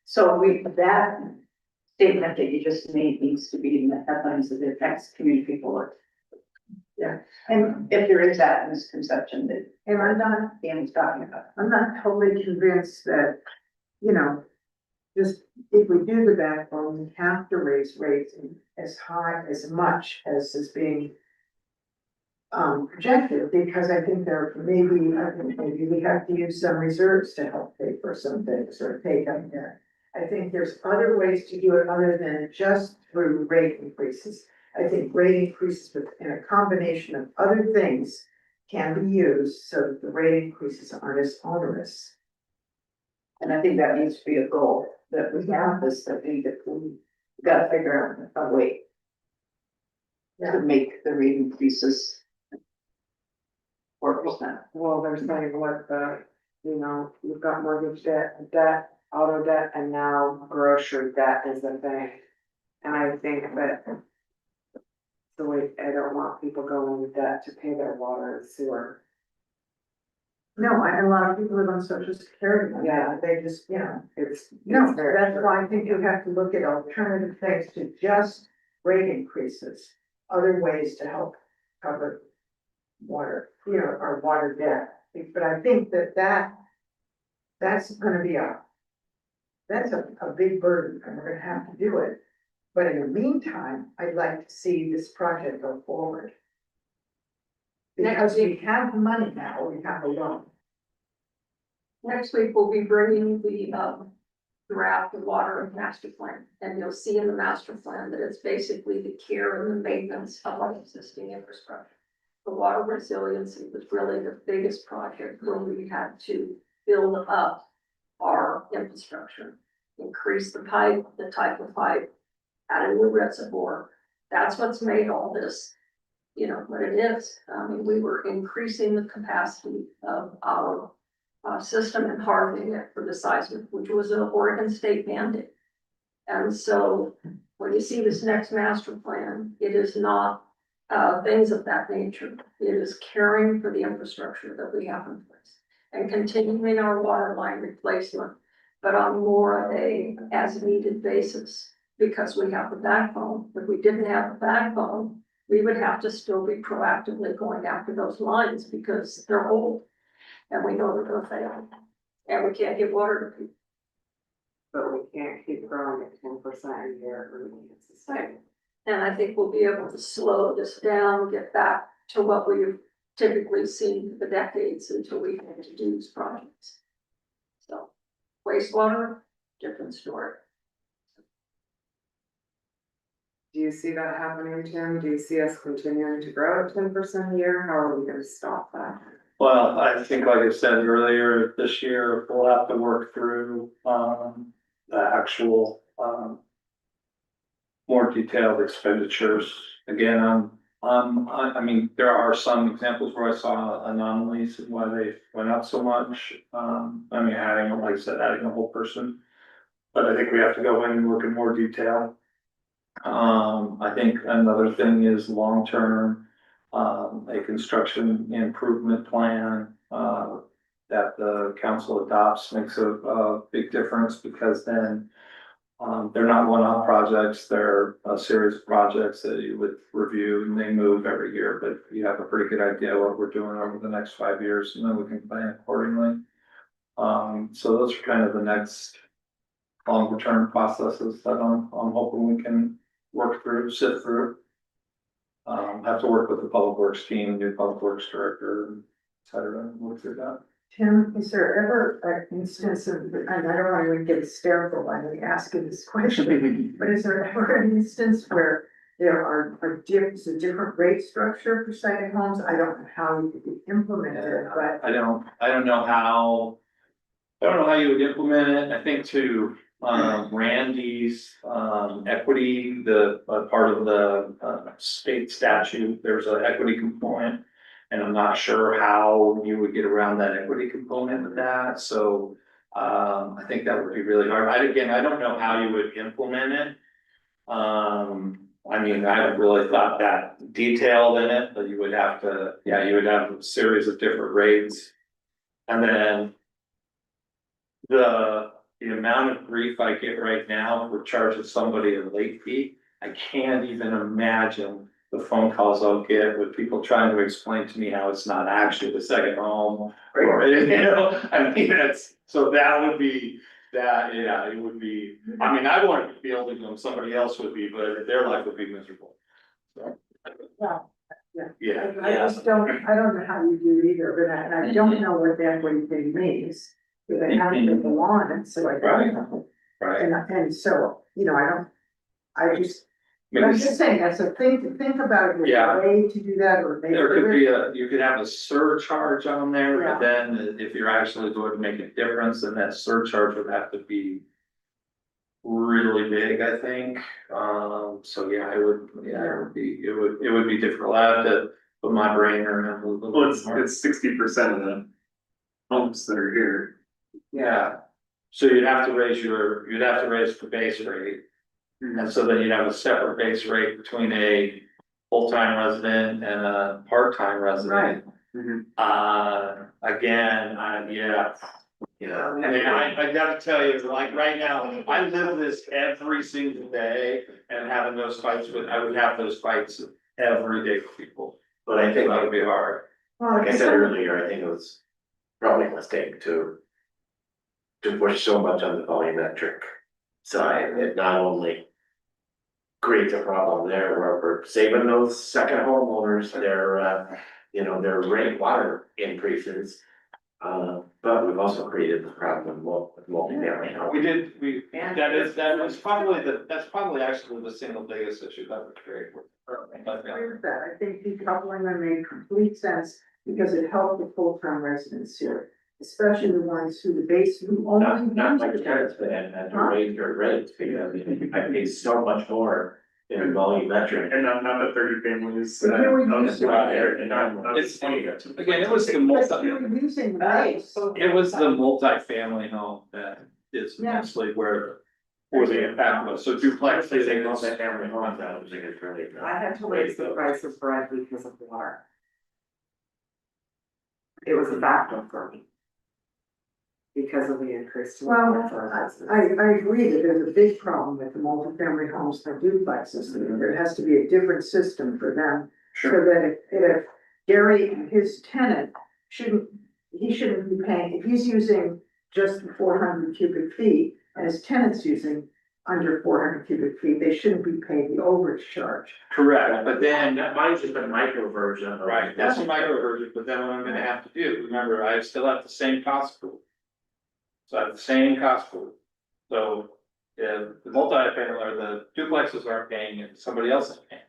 So that statement that you just made needs to be in the headlines of the next community report. Yeah, and if there is that misconception that, And I'm not, Danny's talking about. I'm not totally convinced that, you know, just if we do the backbone, we have to raise rates as high, as much as is being projected, because I think maybe we have to use some reserves to help pay for some things or take up there. I think there's other ways to do it other than just through rate increases. I think rate increases in a combination of other things can be used so that the rate increases aren't as onerous. And I think that needs to be a goal, that we have this, that we gotta figure out a way to make the rate increases 4%. Well, they're saying what you've got mortgage debt, auto debt, and now grocery debt is a thing. And I think that the way, I don't want people going into debt to pay their water and sewer. No, a lot of people live on social security. Yeah. They just, It's that's why I think you have to look at alternative things to just rate increases. Other ways to help cover water, our water debt. But I think that's gonna be that's a big burden and we're gonna have to do it. But in the meantime, I'd like to see this project go forward. Because we have money now, we have a loan. Next week, we'll be bringing the draft of water and master plan, and you'll see in the master plan that it's basically the care and the maintenance of our existing infrastructure. The water resiliency was really the biggest project where we had to build up our infrastructure, increase the pipe, the type of pipe, add a new reservoir. That's what's made all this, what it is. I mean, we were increasing the capacity of our system and hardening it for the seismic, which was an Oregon state mandate. And so when you see this next master plan, it is not things of that nature. It is caring for the infrastructure that we have in place and continuing our water line replacement, but on more of a as needed basis, because we have the backbone. If we didn't have the backbone, we would have to still be proactively going after those lines because they're old. And we know they're gonna fail, and we can't get water to people. But we can't keep growing at 10% a year. It's the same. And I think we'll be able to slow this down, get back to what we've typically seen for decades until we have to do these projects. So wastewater, different story. Do you see that happening, Tim? Do you see us continuing to grow at 10% a year? How are we gonna stop that? Well, I think like I said earlier, this year, we'll have to work through, the actual, more detailed expenditures. Again, I mean, there are some examples where I saw anomalies and why they went up so much. Adding, like I said, adding a whole person. But I think we have to go in and look in more detail. I think another thing is long-term, a construction improvement plan, that the council adopts makes a big difference, because then they're not one-off projects, they're a series of projects that you would review, and they move every year, but you have a pretty good idea what we're doing over the next 5 years, and then we can plan accordingly. So those are kind of the next longer term processes that I'm hoping we can work through, sit through. Have to work with the public works team, new public works director, et cetera, and work through that. Tim, is there ever an instance of, and I don't want to get hysterical by me asking this question, but is there ever an instance where there are a different rate structure for siting homes? I don't know how you could implement it, but. I don't know how you would implement it. I think to Randy's equity, the part of the state statute, there's an equity component. And I'm not sure how you would get around that equity component of that, so I think that would be really hard. I don't know how you would implement it. I mean, I haven't really thought that detailed in it, but you would have a series of different rates. And then the amount of grief I get right now for charging somebody a late fee, I can't even imagine the phone calls I'll get with people trying to explain to me how it's not actually the second home. Or, you know, I mean, that would be, it would be, I mean, I wouldn't be able to do somebody else would be, but their life would be miserable. So. Well, Yeah. I just don't know how you do either, but I don't know what that equity thing means. Because I haven't been along, and so I don't know. Right. And so, you know, I'm just saying, that's a thing to think about, is Yeah. a way to do that, or maybe. There could be you could have a surcharge on there, Yeah. but then if you're actually going to make a difference, then that surcharge would have to be really big, I think. So yeah, it would be difficult. I have to put my brain around a little. Well, bit more. it's 60% of the homes that are here. Yeah, so you'd have to raise the base rate. And so then you'd have a separate base rate between a full-time resident and a part-time resident. Again, yeah. I mean, I gotta tell you, like right now, I live this every single day, and having those fights I would have those fights every day with people. But I think that would be hard. Like I said earlier, I think it was probably a mistake to push so much on the volumetric side. It not only creates a problem there where we're saving those second homeowners their rate water increases. But we've also created the problem with multifamily housing. That's probably actually the single biggest issue that would create. I agree with that. I think decoupling them made complete sense, because it helped the full-time residents here, especially the ones who only. Not my parents, but and to raise your rates, because I pay so much more in volumetric. And not the 30 families. But here we of- use it. and not It's- 20. Again, it was the But you're using race. multifamily home that is Yeah. mostly where the impact was, so duplex. They say multifamily homes, I don't think it's really. I had to raise the price of bread because of water. It was a factor for me. Because of the increase. in Well, water for our residents. I agree that there's a big problem with the multifamily homes and duplexes. There has to be a different system for them. So that if Gary and his tenant shouldn't be paying, if he's using just the 400 cubic feet and his tenant's using under 400 cubic feet, they shouldn't be paying the overage charge. Correct, but then, Mine's just a micro version of. right, that's a micro version, but then what I'm gonna have to do, remember, I still have the same cost pool. So I have the same cost pool. So if the multifamily or the duplexes aren't paying it, somebody else is paying.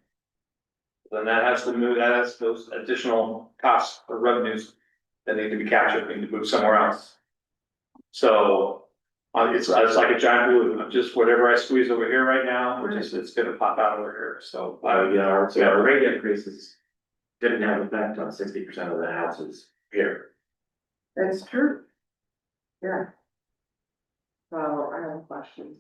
Then that has those additional costs or revenues that need to be captured, need to move somewhere else. So it's like a giant balloon, just whatever I squeeze over here right now, it's gonna pop out over here, so. Our rate increases didn't have effect on 60% of the houses here. That's true. Yeah. So I have questions.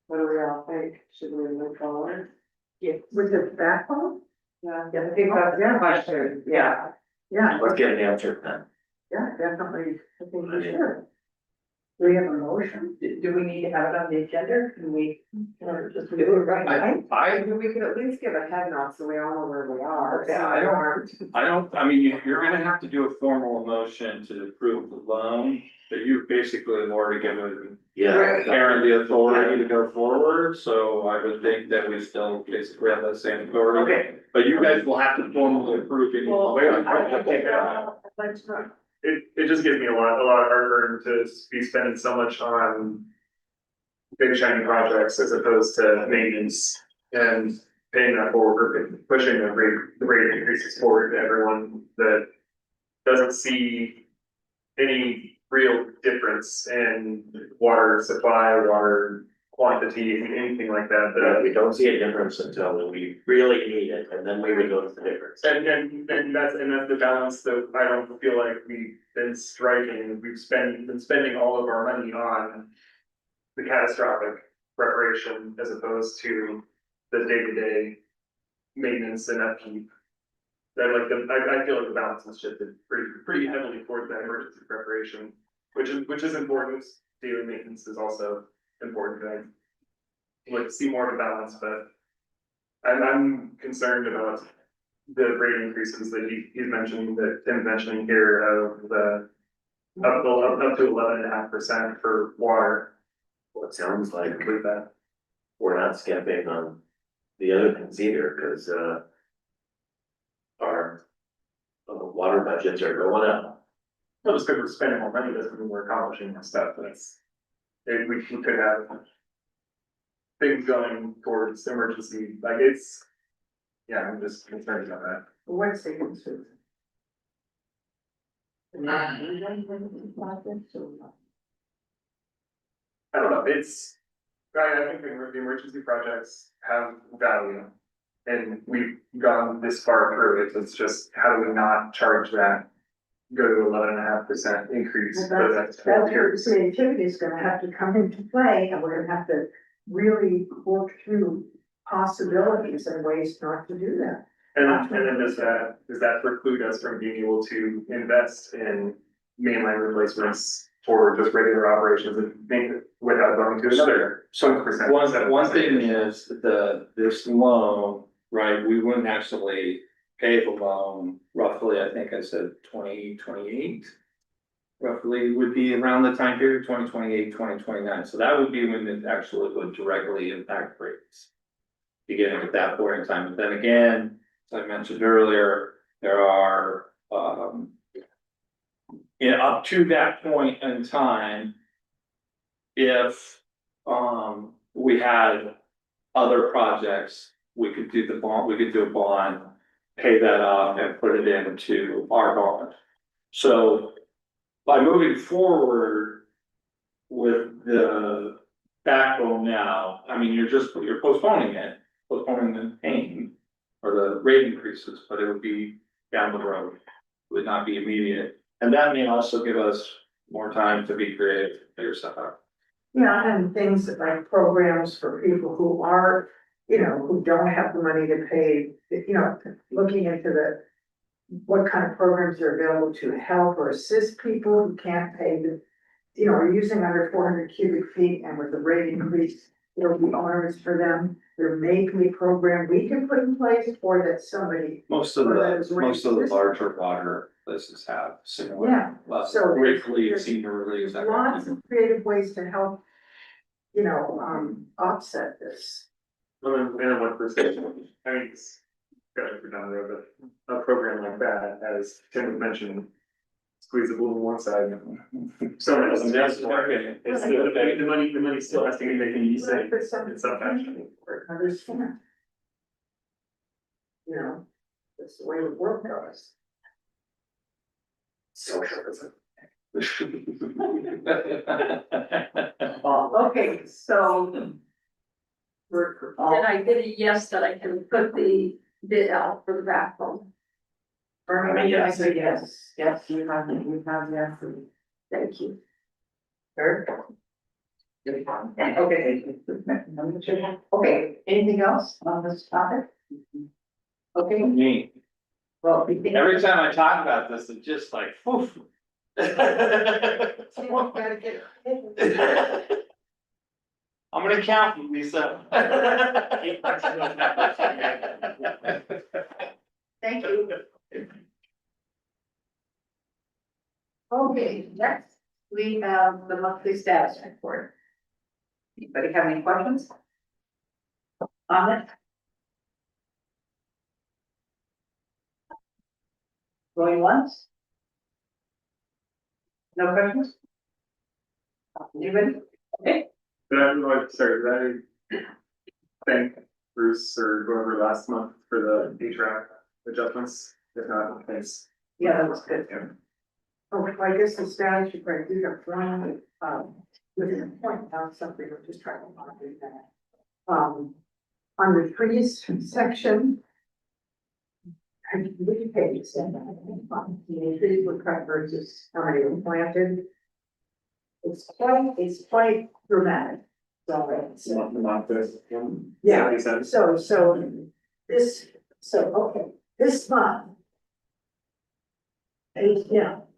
What do we all think? Should we move forward? Yeah. With the backbone? Yeah. I think that's Question, yeah. Yeah. Let's get it answered then. Yeah, definitely, I think we should. Do we have a motion? Do we need to have it on the agenda? Can we, or just do it right now? I mean, we could at least give a head nod so we all know where we are. Yeah, I mean, you're gonna have to do a formal motion to approve the loan, but you basically have already given Yeah. Karen the authority to go forward, so I would think that we still basically have that same authority. Okay. But you guys will have to formally approve it. It just gives me a lot of heartburn to be spending so much on big shiny projects as opposed to maintenance and paying that forward, pushing the rate increases forward to everyone that doesn't see any real difference in water supply, water quantity, anything like that. We don't see a difference until we really need it, and then we would notice the difference. And that's the balance that I don't feel like we've been striking. We've been spending all of our money on the catastrophic preparation as opposed to the day-to-day maintenance and upkeep. I feel like the balance has shifted pretty heavily towards that emergency preparation, which is important. Daily maintenance is also important. I'd like to see more of a balance, but I'm concerned about the rate increases that he's mentioning, that Tim's mentioning here of the up to 11.5% for water. Well, it sounds like With that. we're not skimping on the other things either, because our water budgets are going up. Well, just because we're spending more money doesn't mean we're accomplishing more stuff. We could have things going towards emergency, like yeah, I'm just concerned about that. What's the concern? I don't know, I think the emergency projects have value. And we've gone this far through it, it's just, how do we not charge that? Go to 11.5% increase for the next 4 That's where years. creativity is gonna have to come into play, and we're gonna have to really work through possibilities and ways not to do that. And then does that preclude us from being able to invest in mainline replacements for just regular operations and make it without going to another? So 6%, one 7% thing increase? is this loan, right, we wouldn't actually pay the loan roughly, I think I said 2028. Roughly would be around the time period 2028, 2029. So that would be when it actually would directly impact rates. Beginning at that point in time, but then again, as I mentioned earlier, there are up to that point in time. If we had other projects, we could do the bond, we could do a bond, pay that off and put it into our bond. So by moving forward with the backbone now, I mean, you're postponing the pain or the rate increases, but it would be down the road. It would not be immediate. And that may also give us more time to be creative, figure stuff out. Yeah, and things like programs for people who are, who don't have the money to pay, looking into what kind of programs are available to help or assist people who can't pay are using under 400 cubic feet, and with the rate increase, it'll be onerous for them. There may be a program we can put in place for that somebody. Most of or that is the raised- larger water places have similar. Yeah, so Gratefully, there's senior relief. that kind of Lots thing. of creative ways to help, offset this. And then 1%, I mean, it's got to be down the road, but a program like that, as Tim mentioned, squeeze a little one side. So it's the money still has to be making you say, But some it's not fashion. understand. That's the way the world goes. Socialism. Okay, so. We're all. And I did a yes that I can put the bid out for the backbone. Yes, you have, yes. Thank you. Eric? Okay, anything else on this topic? Okay, Me, well. every time I talk about this, it's just like, poof, Someone gotta get it. I'm an accountant, Lisa. Thank you. Okay, next, we have the monthly status report. Anybody have any questions? On it? Going once? No questions? Anybody? Okay, Did I thank Bruce or whoever last month for the HRAC adjustments? If not, thanks. yeah, that was good. Oh, I guess the status report, you got one, with an point out something, I'm just trying to find that. On the trees section. Which page is that? The trees were cut versus how many were planted. It's quite dramatic. So, Not this. yeah, Makes sense. so okay, this month.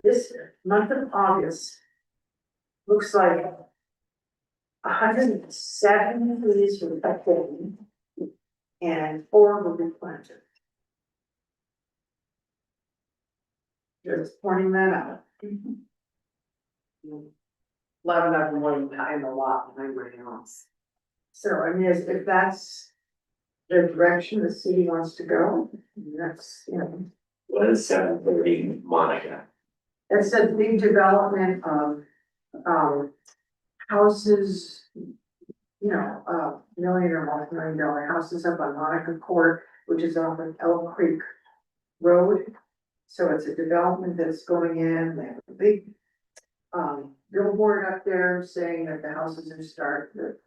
This month of August. Looks like 107 trees were cut down. And 4 will be planted. Just pointing that out. 11 of them were in the lot behind my house. So I mean, if that's the direction the city wants to go, that's, you know. What is 7:30, Monica? It's a big development of, houses, you know, million or multi-million-dollar houses up on Monica Court, which is off of Elk Creek Road. So it's a development that's going in, they have a big, billboard up there saying that the houses are start at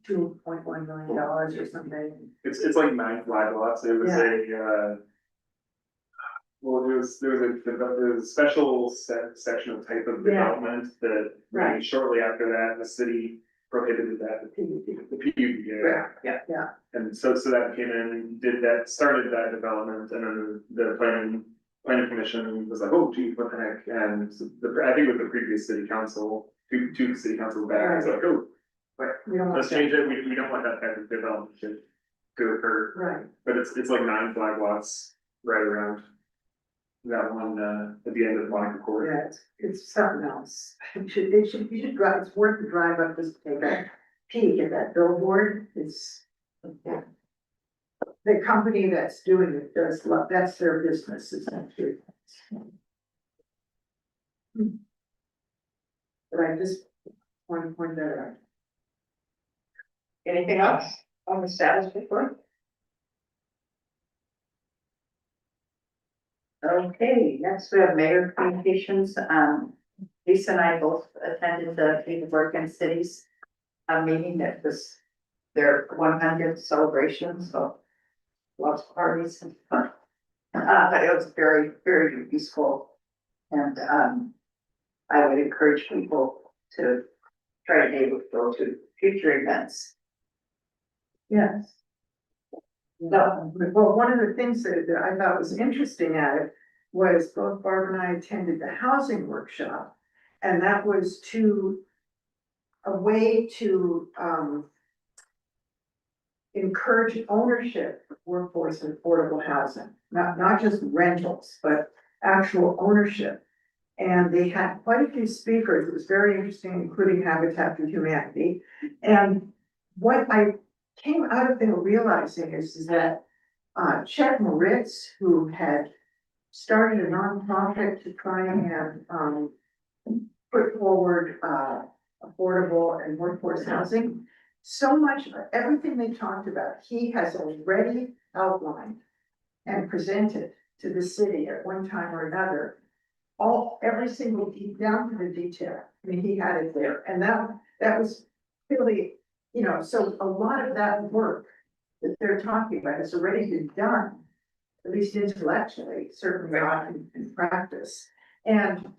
$2.1 million or something. It's like 9 flag lots. It was well, there was a special section of type of Yeah. development that Right. shortly after that, the city prohibited that, the PUD. Yeah. And so that came in, started that development, and then the planning commission was like, oh gee, what the heck? And I think it was the previous city council, two city councils back, it's like, oh, We don't want let's that. change it, we don't want that type of development to occur. Right. But it's like 9 flag lots right around that one, at the end of Monica Court. Yeah, it's something else. You should drive, it's worth the drive up just to take a peek at that billboard. It's, yeah. The company that's doing it does love, that's their business, is actually. But I just want to point that out. Anything else on the status report? Okay, next we have mayor communications. Lisa and I both attended the League of Oregon Cities meeting that was their 100th celebration, so lots of parties and fun. But it was very, very useful. And I would encourage people to try to be able to go to future events. Yes. No, well, one of the things that I thought was interesting at it was both Barb and I attended the housing workshop. And that was a way to encourage ownership of workforce and affordable housing, not just rentals, but actual ownership. And they had quite a few speakers. It was very interesting, including Habitat for Humanity. And what I came out of there realizing is that Chet Moritz, who had started a nonprofit to try and put forward affordable and workforce housing, so much of everything they talked about, he has already outlined and presented to the city at one time or another. Every single down to the detail. I mean, he had it there, and that was really, you know, so a lot of that work that they're talking about has already been done, at least intellectually, certainly not in practice. And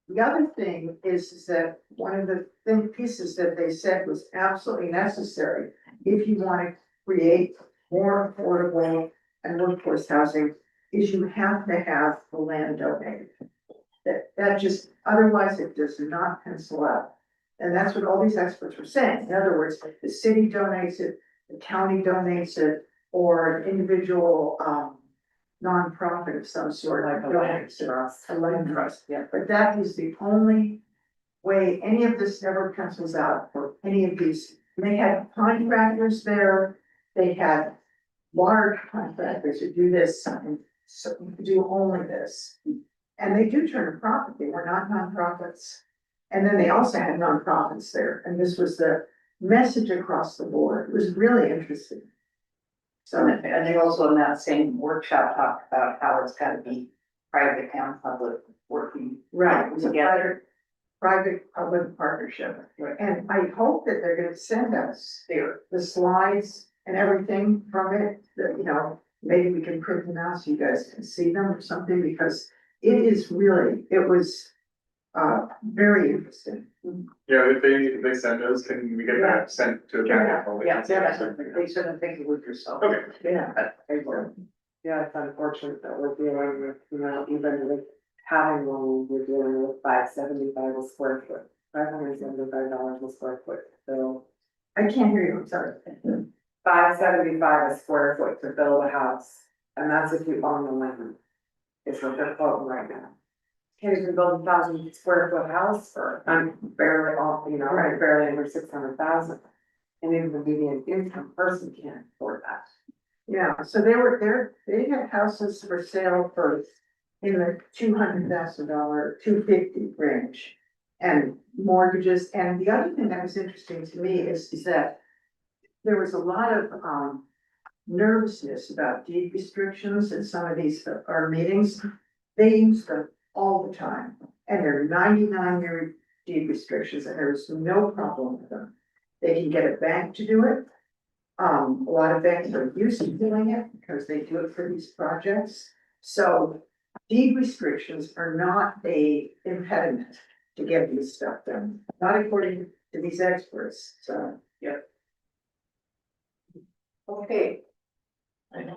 the other thing is that one of the pieces that they said was absolutely necessary if you want to create more affordable and workforce housing is you have to have the land donated. that just, otherwise it does not pencil out. And that's what all these experts were saying. In other words, the city donates it, the county donates it, or an individual, nonprofit of some sort. Like a donates it. trust. A land trust, yeah, but that is the only way, any of this never pencils out for any of these. They had contractors there, they had water contractors who do this, and so do only this. And they do turn a profit, they were not nonprofits. And then they also had nonprofits there, and this was the message across the board, it was really interesting. So, And they also in that same workshop talked about how it's gotta be private and public working. right, it was a Together. private-public partnership. And I hope that they're gonna send us the slides and everything from it, that, you know, maybe we can print them out so you guys can see them or something, because it is really, it was, very interesting. Yeah, if they send those, can we get that sent to a Yeah, cabinet? Yeah, they shouldn't think it was yourself. Okay. Yeah. Yeah, it's unfortunate that we're dealing with, you know, even with having one, we're dealing with $575 a square foot, $575 a square foot, so. I can't hear you, I'm sorry. $575 a square foot to build a house, and that's if you own the land. Is what they're quoting right now. Can't even build 1,000 square foot house for, I'm barely off, you know, Right. barely under 600,000. And even the median income person can't afford that. Yeah, so they had houses for sale for in the $200,000, $250,000 range. And mortgages, and the other thing that was interesting to me is that there was a lot of, nervousness about deed restrictions in some of these, our meetings. They use them all the time, and they're 99-year deed restrictions, and there's no problem with them. They can get a bank to do it. A lot of banks are used to doing it because they do it for these projects. So deed restrictions are not a impediment to get this stuff done, not according to these experts, so. Okay.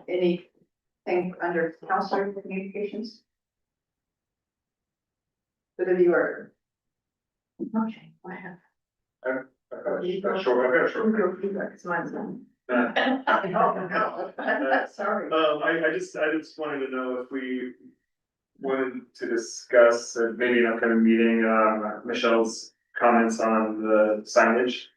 Anything under counselor communications? For the viewer. Okay, I have. I've got a short. It's mine's on. Sorry. I just wanted to know if we wanted to discuss, maybe in an upcoming meeting, Michelle's comments on the signage.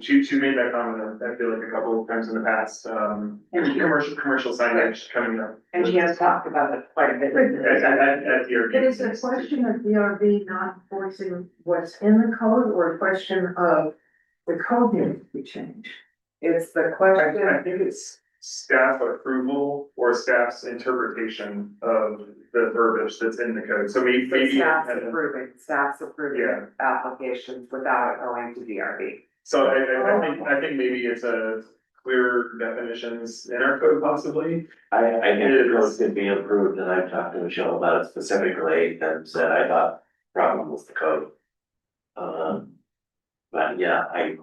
She made that comment, I feel like a couple of times in the past, commercial signage coming up. And she has talked about it quite a bit. At your. It is a question of DRB not enforcing what's in the code, or a question of the code needs to be changed. It's the I question, think it's staff approval or staff's interpretation of the verbiage that's in the code, so maybe. staff's approving Yeah. applications without it going to DRB. So I think maybe it's a clearer definitions in our code possibly. I think the code could be improved, and I've talked to Michelle about it specifically, and said I thought problem was the code. But yeah, I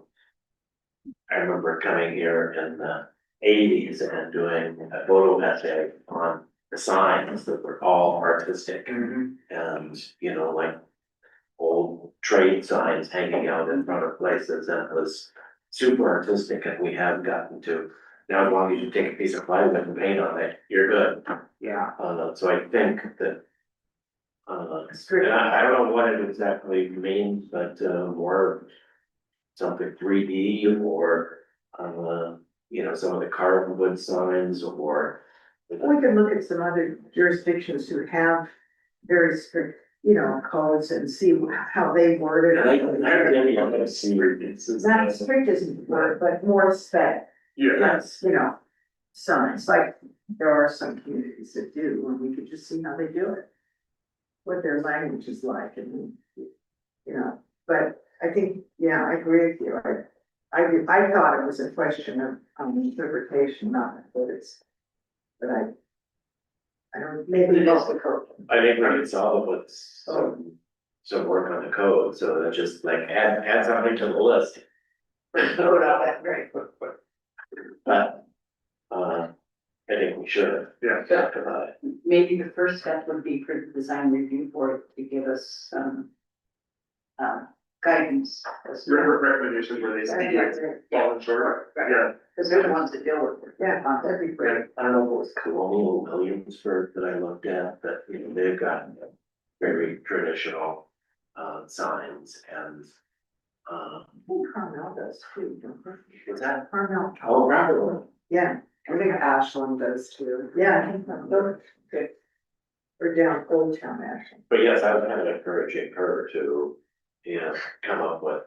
remember coming here in the 80s and doing a photo essay on the signs that were all artistic. And, you know, like old trade signs hanging out in front of places, and it was super artistic, and we have gotten to, now as long as you take a piece of plywood and paint on it, you're good. Yeah. So I think that, and I don't know what it exactly means, but, more something 3D or, you know, some of the carved wood signs or. We can look at some other jurisdictions who have very strict, you know, codes and see how they word And it. I really want to see. Not strict isn't the word, but more spec. Yeah. Yes, you know, signs, like there are some communities that do, and we could just see how they do it. What their language is like, and, you know, but I think, yeah, I agree with you. I thought it was a question of, interpretation, not what it's, but I don't, maybe that's the code. I think we can solve with some work on the code, so that just like add something to the list. Code on that, right. But, I think we should Yeah. talk about it. Maybe the first step would be for the design review board to give us some guidance. as to- Recommendations where they see it's falling short, yeah. Because they're the ones that deal with it. Yeah. That'd be great. I don't know if it was Colonial Williamsburg that I looked at, but you know, they've got very traditional signs and I think Carmel does too, don't they? what's that? Carmel, Oh, Robert. yeah, I think Ashland does too. yeah, I think those, good. Or down Old Town Ashland. But yes, I was kind of encouraging her to, you know, come up with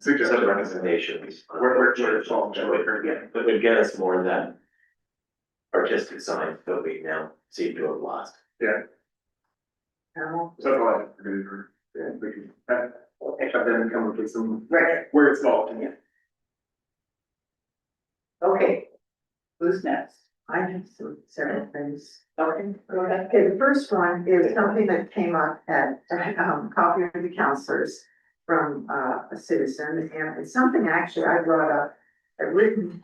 some recommendations. on Where what it's falling that short. would- yeah, that would get us more of that artistic sign that we now seem to have lost. Carmel. So that's all I have for you for, I've then come up with some, Right, where it's falling, yeah. okay. Who's next? I have several things. Okay, go ahead. Okay, the first one is something that came up at, Coffee with the Counselors from, a citizen, and it's something actually I brought up, I've written,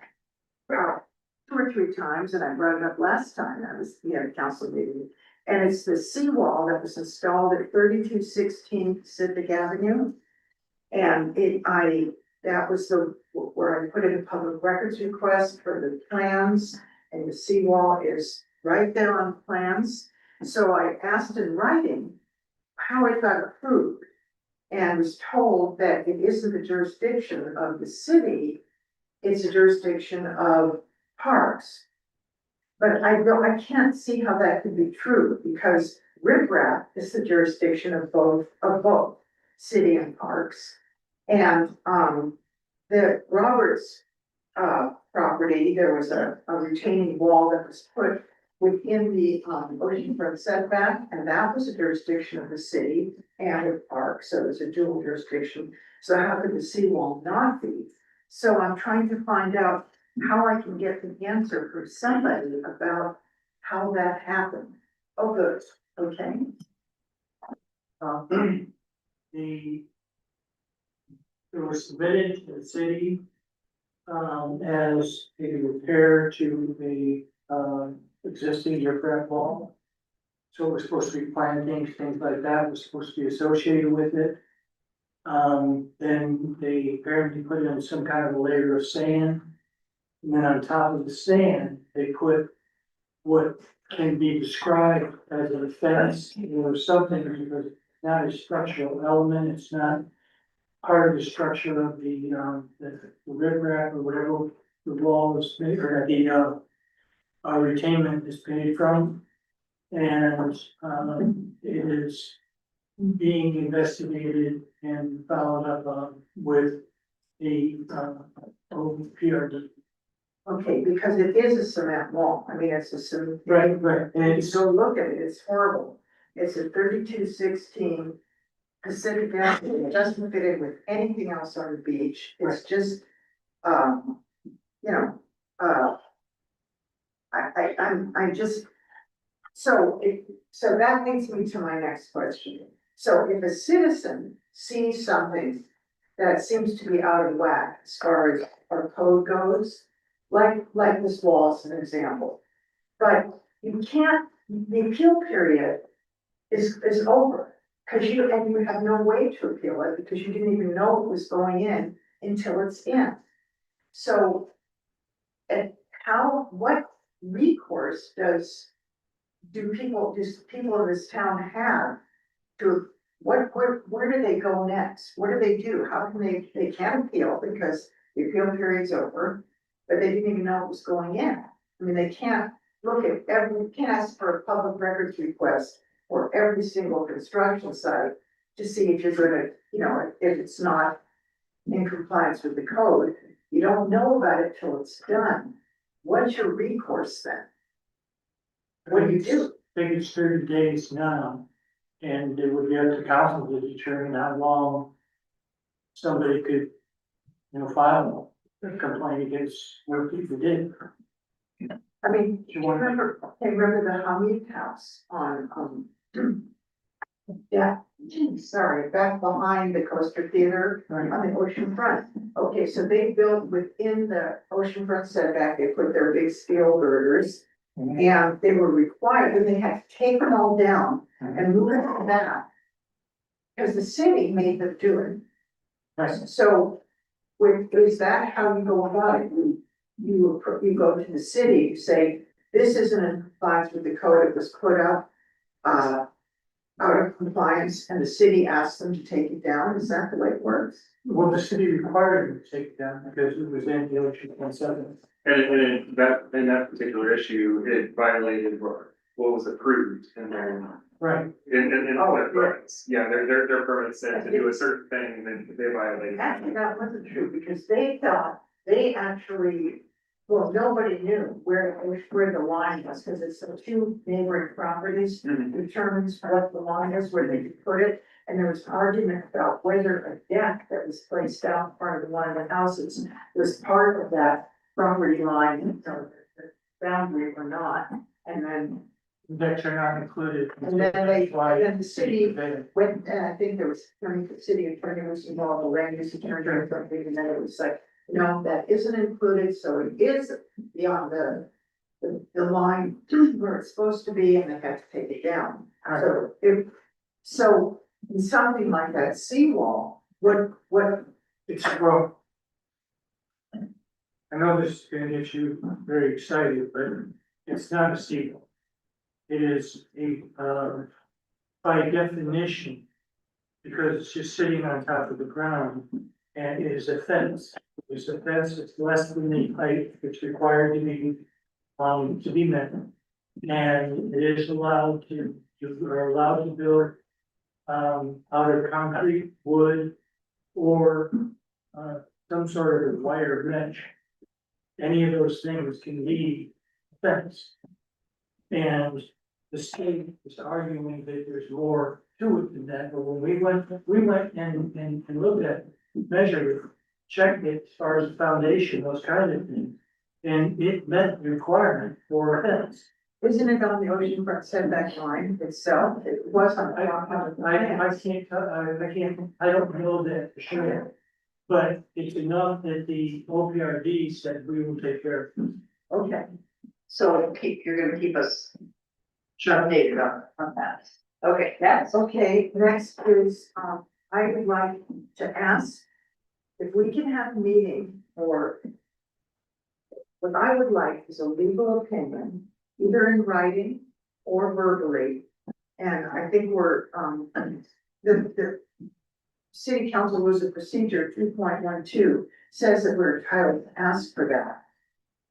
2 or 3 times, and I brought it up last time, I was, we had a council meeting. And it's the seawall that was installed at 3216 Pacific Avenue. And that was where I put in a public records request for the plans, and the seawall is right there on plans. So I asked in writing how it got approved, and was told that it isn't the jurisdiction of the city, it's a jurisdiction of parks. But I can't see how that could be true, because riprap is the jurisdiction of both city and parks. And, the Roberts, property, there was a retaining wall that was put within the, oceanfront setback, and that was a jurisdiction of the city and of parks, so it's a dual jurisdiction. So how could the seawall not be? So I'm trying to find out how I can get the answer from somebody about how that happened. Oh, good, okay. It was submitted to the city as a repair to the existing riprap wall. So it was supposed to be plantings, things like that was supposed to be associated with it. Then they apparently put in some kind of a layer of sand. And then on top of the sand, they put what can be described as a fence or something, because it's not a structural element, it's not part of the structure of the riprap or whatever the wall is made, or the retainment is made from. And it is being investigated and followed up on with the OPRD. Okay, because it is a cement wall, I mean, it's a cement. Right. And you go look at it, it's horrible. It's a 3216 Pacific Avenue, it doesn't fit in with anything else on the beach, it's just, I'm just. So that leads me to my next question. So if a citizen sees something that seems to be out of whack as far as our code goes, like this wall as an example. But you can't, the appeal period is over, because you have no way to appeal it, because you didn't even know it was going in until it's in. So, and what recourse do people in this town have to, where do they go next? What do they do? How can they can't appeal because the appeal period's over, but they didn't even know it was going in. I mean, they can't can't ask for a public records request for every single construction site to see if you're gonna, if it's not in compliance with the code. You don't know about it till it's done. What's your recourse then? What do you do? I think it's 30 days now, and it would be up to council to determine how long somebody could, file a complaint against what people did. I mean, do you remember the Hamid House on, yeah, sorry, back behind the Coaster Theater on the ocean front? Okay, so they built within the oceanfront setback, they put their big steel girders. And they were required, and they had to take them all down and move it back. Because the city made them do it. So, is that how you go about it? You go to the city, you say, this isn't in compliance with the code, it was put up. Out of compliance, and the city asks them to take it down, is that the way it works? Well, the city required them to take it down because it was in the ocean one seven. And in that particular issue, it violated what was approved and then. Right. In all their permits, yeah, their permits said to do a certain thing and then they violated. Actually, that wasn't true, because they thought, they actually, well, nobody knew where the line was, because it's the two neighboring properties. Determines what the line is, where they could put it, and there was argument about whether a deck that was placed out in front of one of the houses was part of that property line, or the boundary or not, and then. Decks are not included. And then the city went, and I think there was, the city attorney was involved, the land use attorney or something, and then it was like, no, that isn't included, so it is beyond the line where it's supposed to be, and they had to take it down. So in something like that seawall, what? It's, well. I know this is gonna get you very excited, but it's not a seawall. It is by definition, because it's just sitting on top of the ground, and it is a fence. It's a fence that's less than the height that's required to be met. And it is allowed you are allowed to build out of concrete, wood, or some sort of wire mesh. Any of those things can be fence. And the state is arguing that there's more to it than that, but when we went and looked at, measured it, checked it as far as the foundation, those kind of things. And it met the requirement for a fence. Isn't it on the oceanfront setback line itself? It was on. I don't know that for sure. But it's enough that the OPRD said we will take care of it. Okay, So you're gonna keep us updated on that. Okay, that's okay, next is, I would like to ask if we can have a meeting, or what I would like is a legal opinion, either in writing or verbally. And I think we're, the city council rules of procedure 2.12 says that we're entitled to ask for that.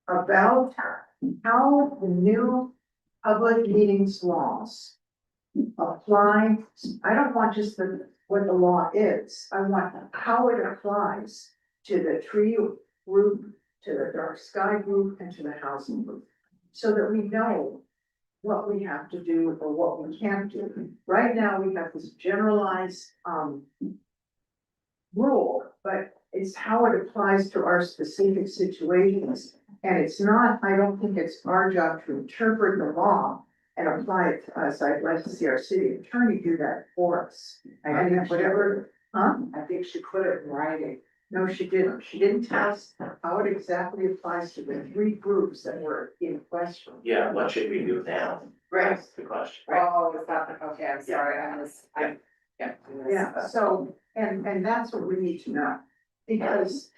About how the new public meetings laws apply. I don't want just what the law is, I want how it applies to the tree group, to the dark sky group, and to the housing group. So that we know what we have to do or what we can't do. Right now, we have this generalized rule, but it's how it applies to our specific situations. And it's not, I don't think it's our job to interpret the law and apply it to us. I'd like to see our city attorney do that for us. And then whatever, I think she put it in writing. No, she didn't. She didn't tell us how it exactly applies to the three groups that were in question. Yeah, what should we do now? right. That's the question. Oh, is that, okay, I'm sorry, Yeah, so, and that's what we need to know, because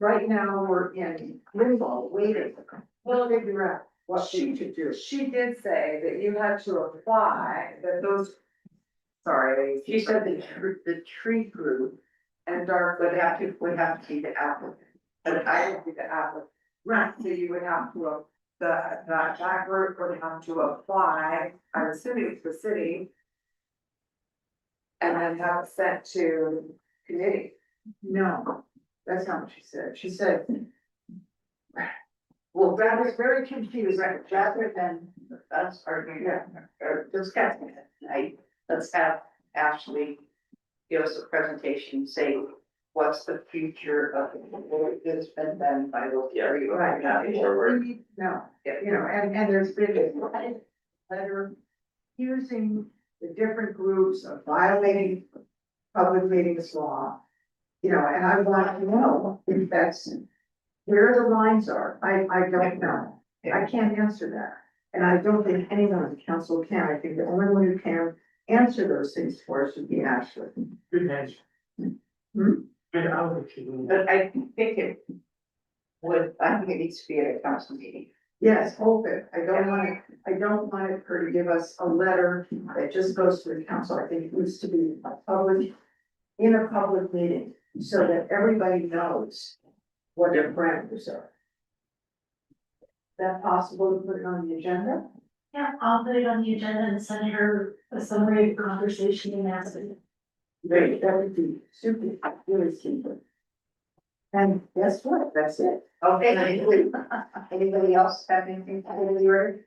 right now we're in limbo, waiting, we'll figure out what she should do. She did say that you had to apply, that those, sorry. She said the tree group And dark would have to be the applicant. but I would be the applicant. Right. So you would have to, that group would have to apply, I'm assuming to the city. And then have it sent to committee. No, that's not what she said. She said, well, that was very confusing, Rather than us arguing, or discussing it tonight, let's have Ashley give us a presentation, say what's the future of the work that's been done by those three. right, we need to know, you know, and there's been a letter accusing the different groups of violating public meetings law. You know, and I want to know if that's where the lines are. I don't know. I can't answer that. And I don't think anyone on the council can. I think the only one who can answer those things for us would be Ashley. Good answer. Hmm? Good outreach. But I think it would, I think it needs to be at a council meeting. Yes, open. I don't want her to give us a letter that just goes to the council. I think it needs to be in a public meeting, so that everybody knows what their parameters are. Is that possible to put it on the agenda? Yeah, I'll put it on the agenda and send her a summary of the conversation and ask it. Great, that would be super, really super. And guess what? That's it. Okay, anybody else have anything to say?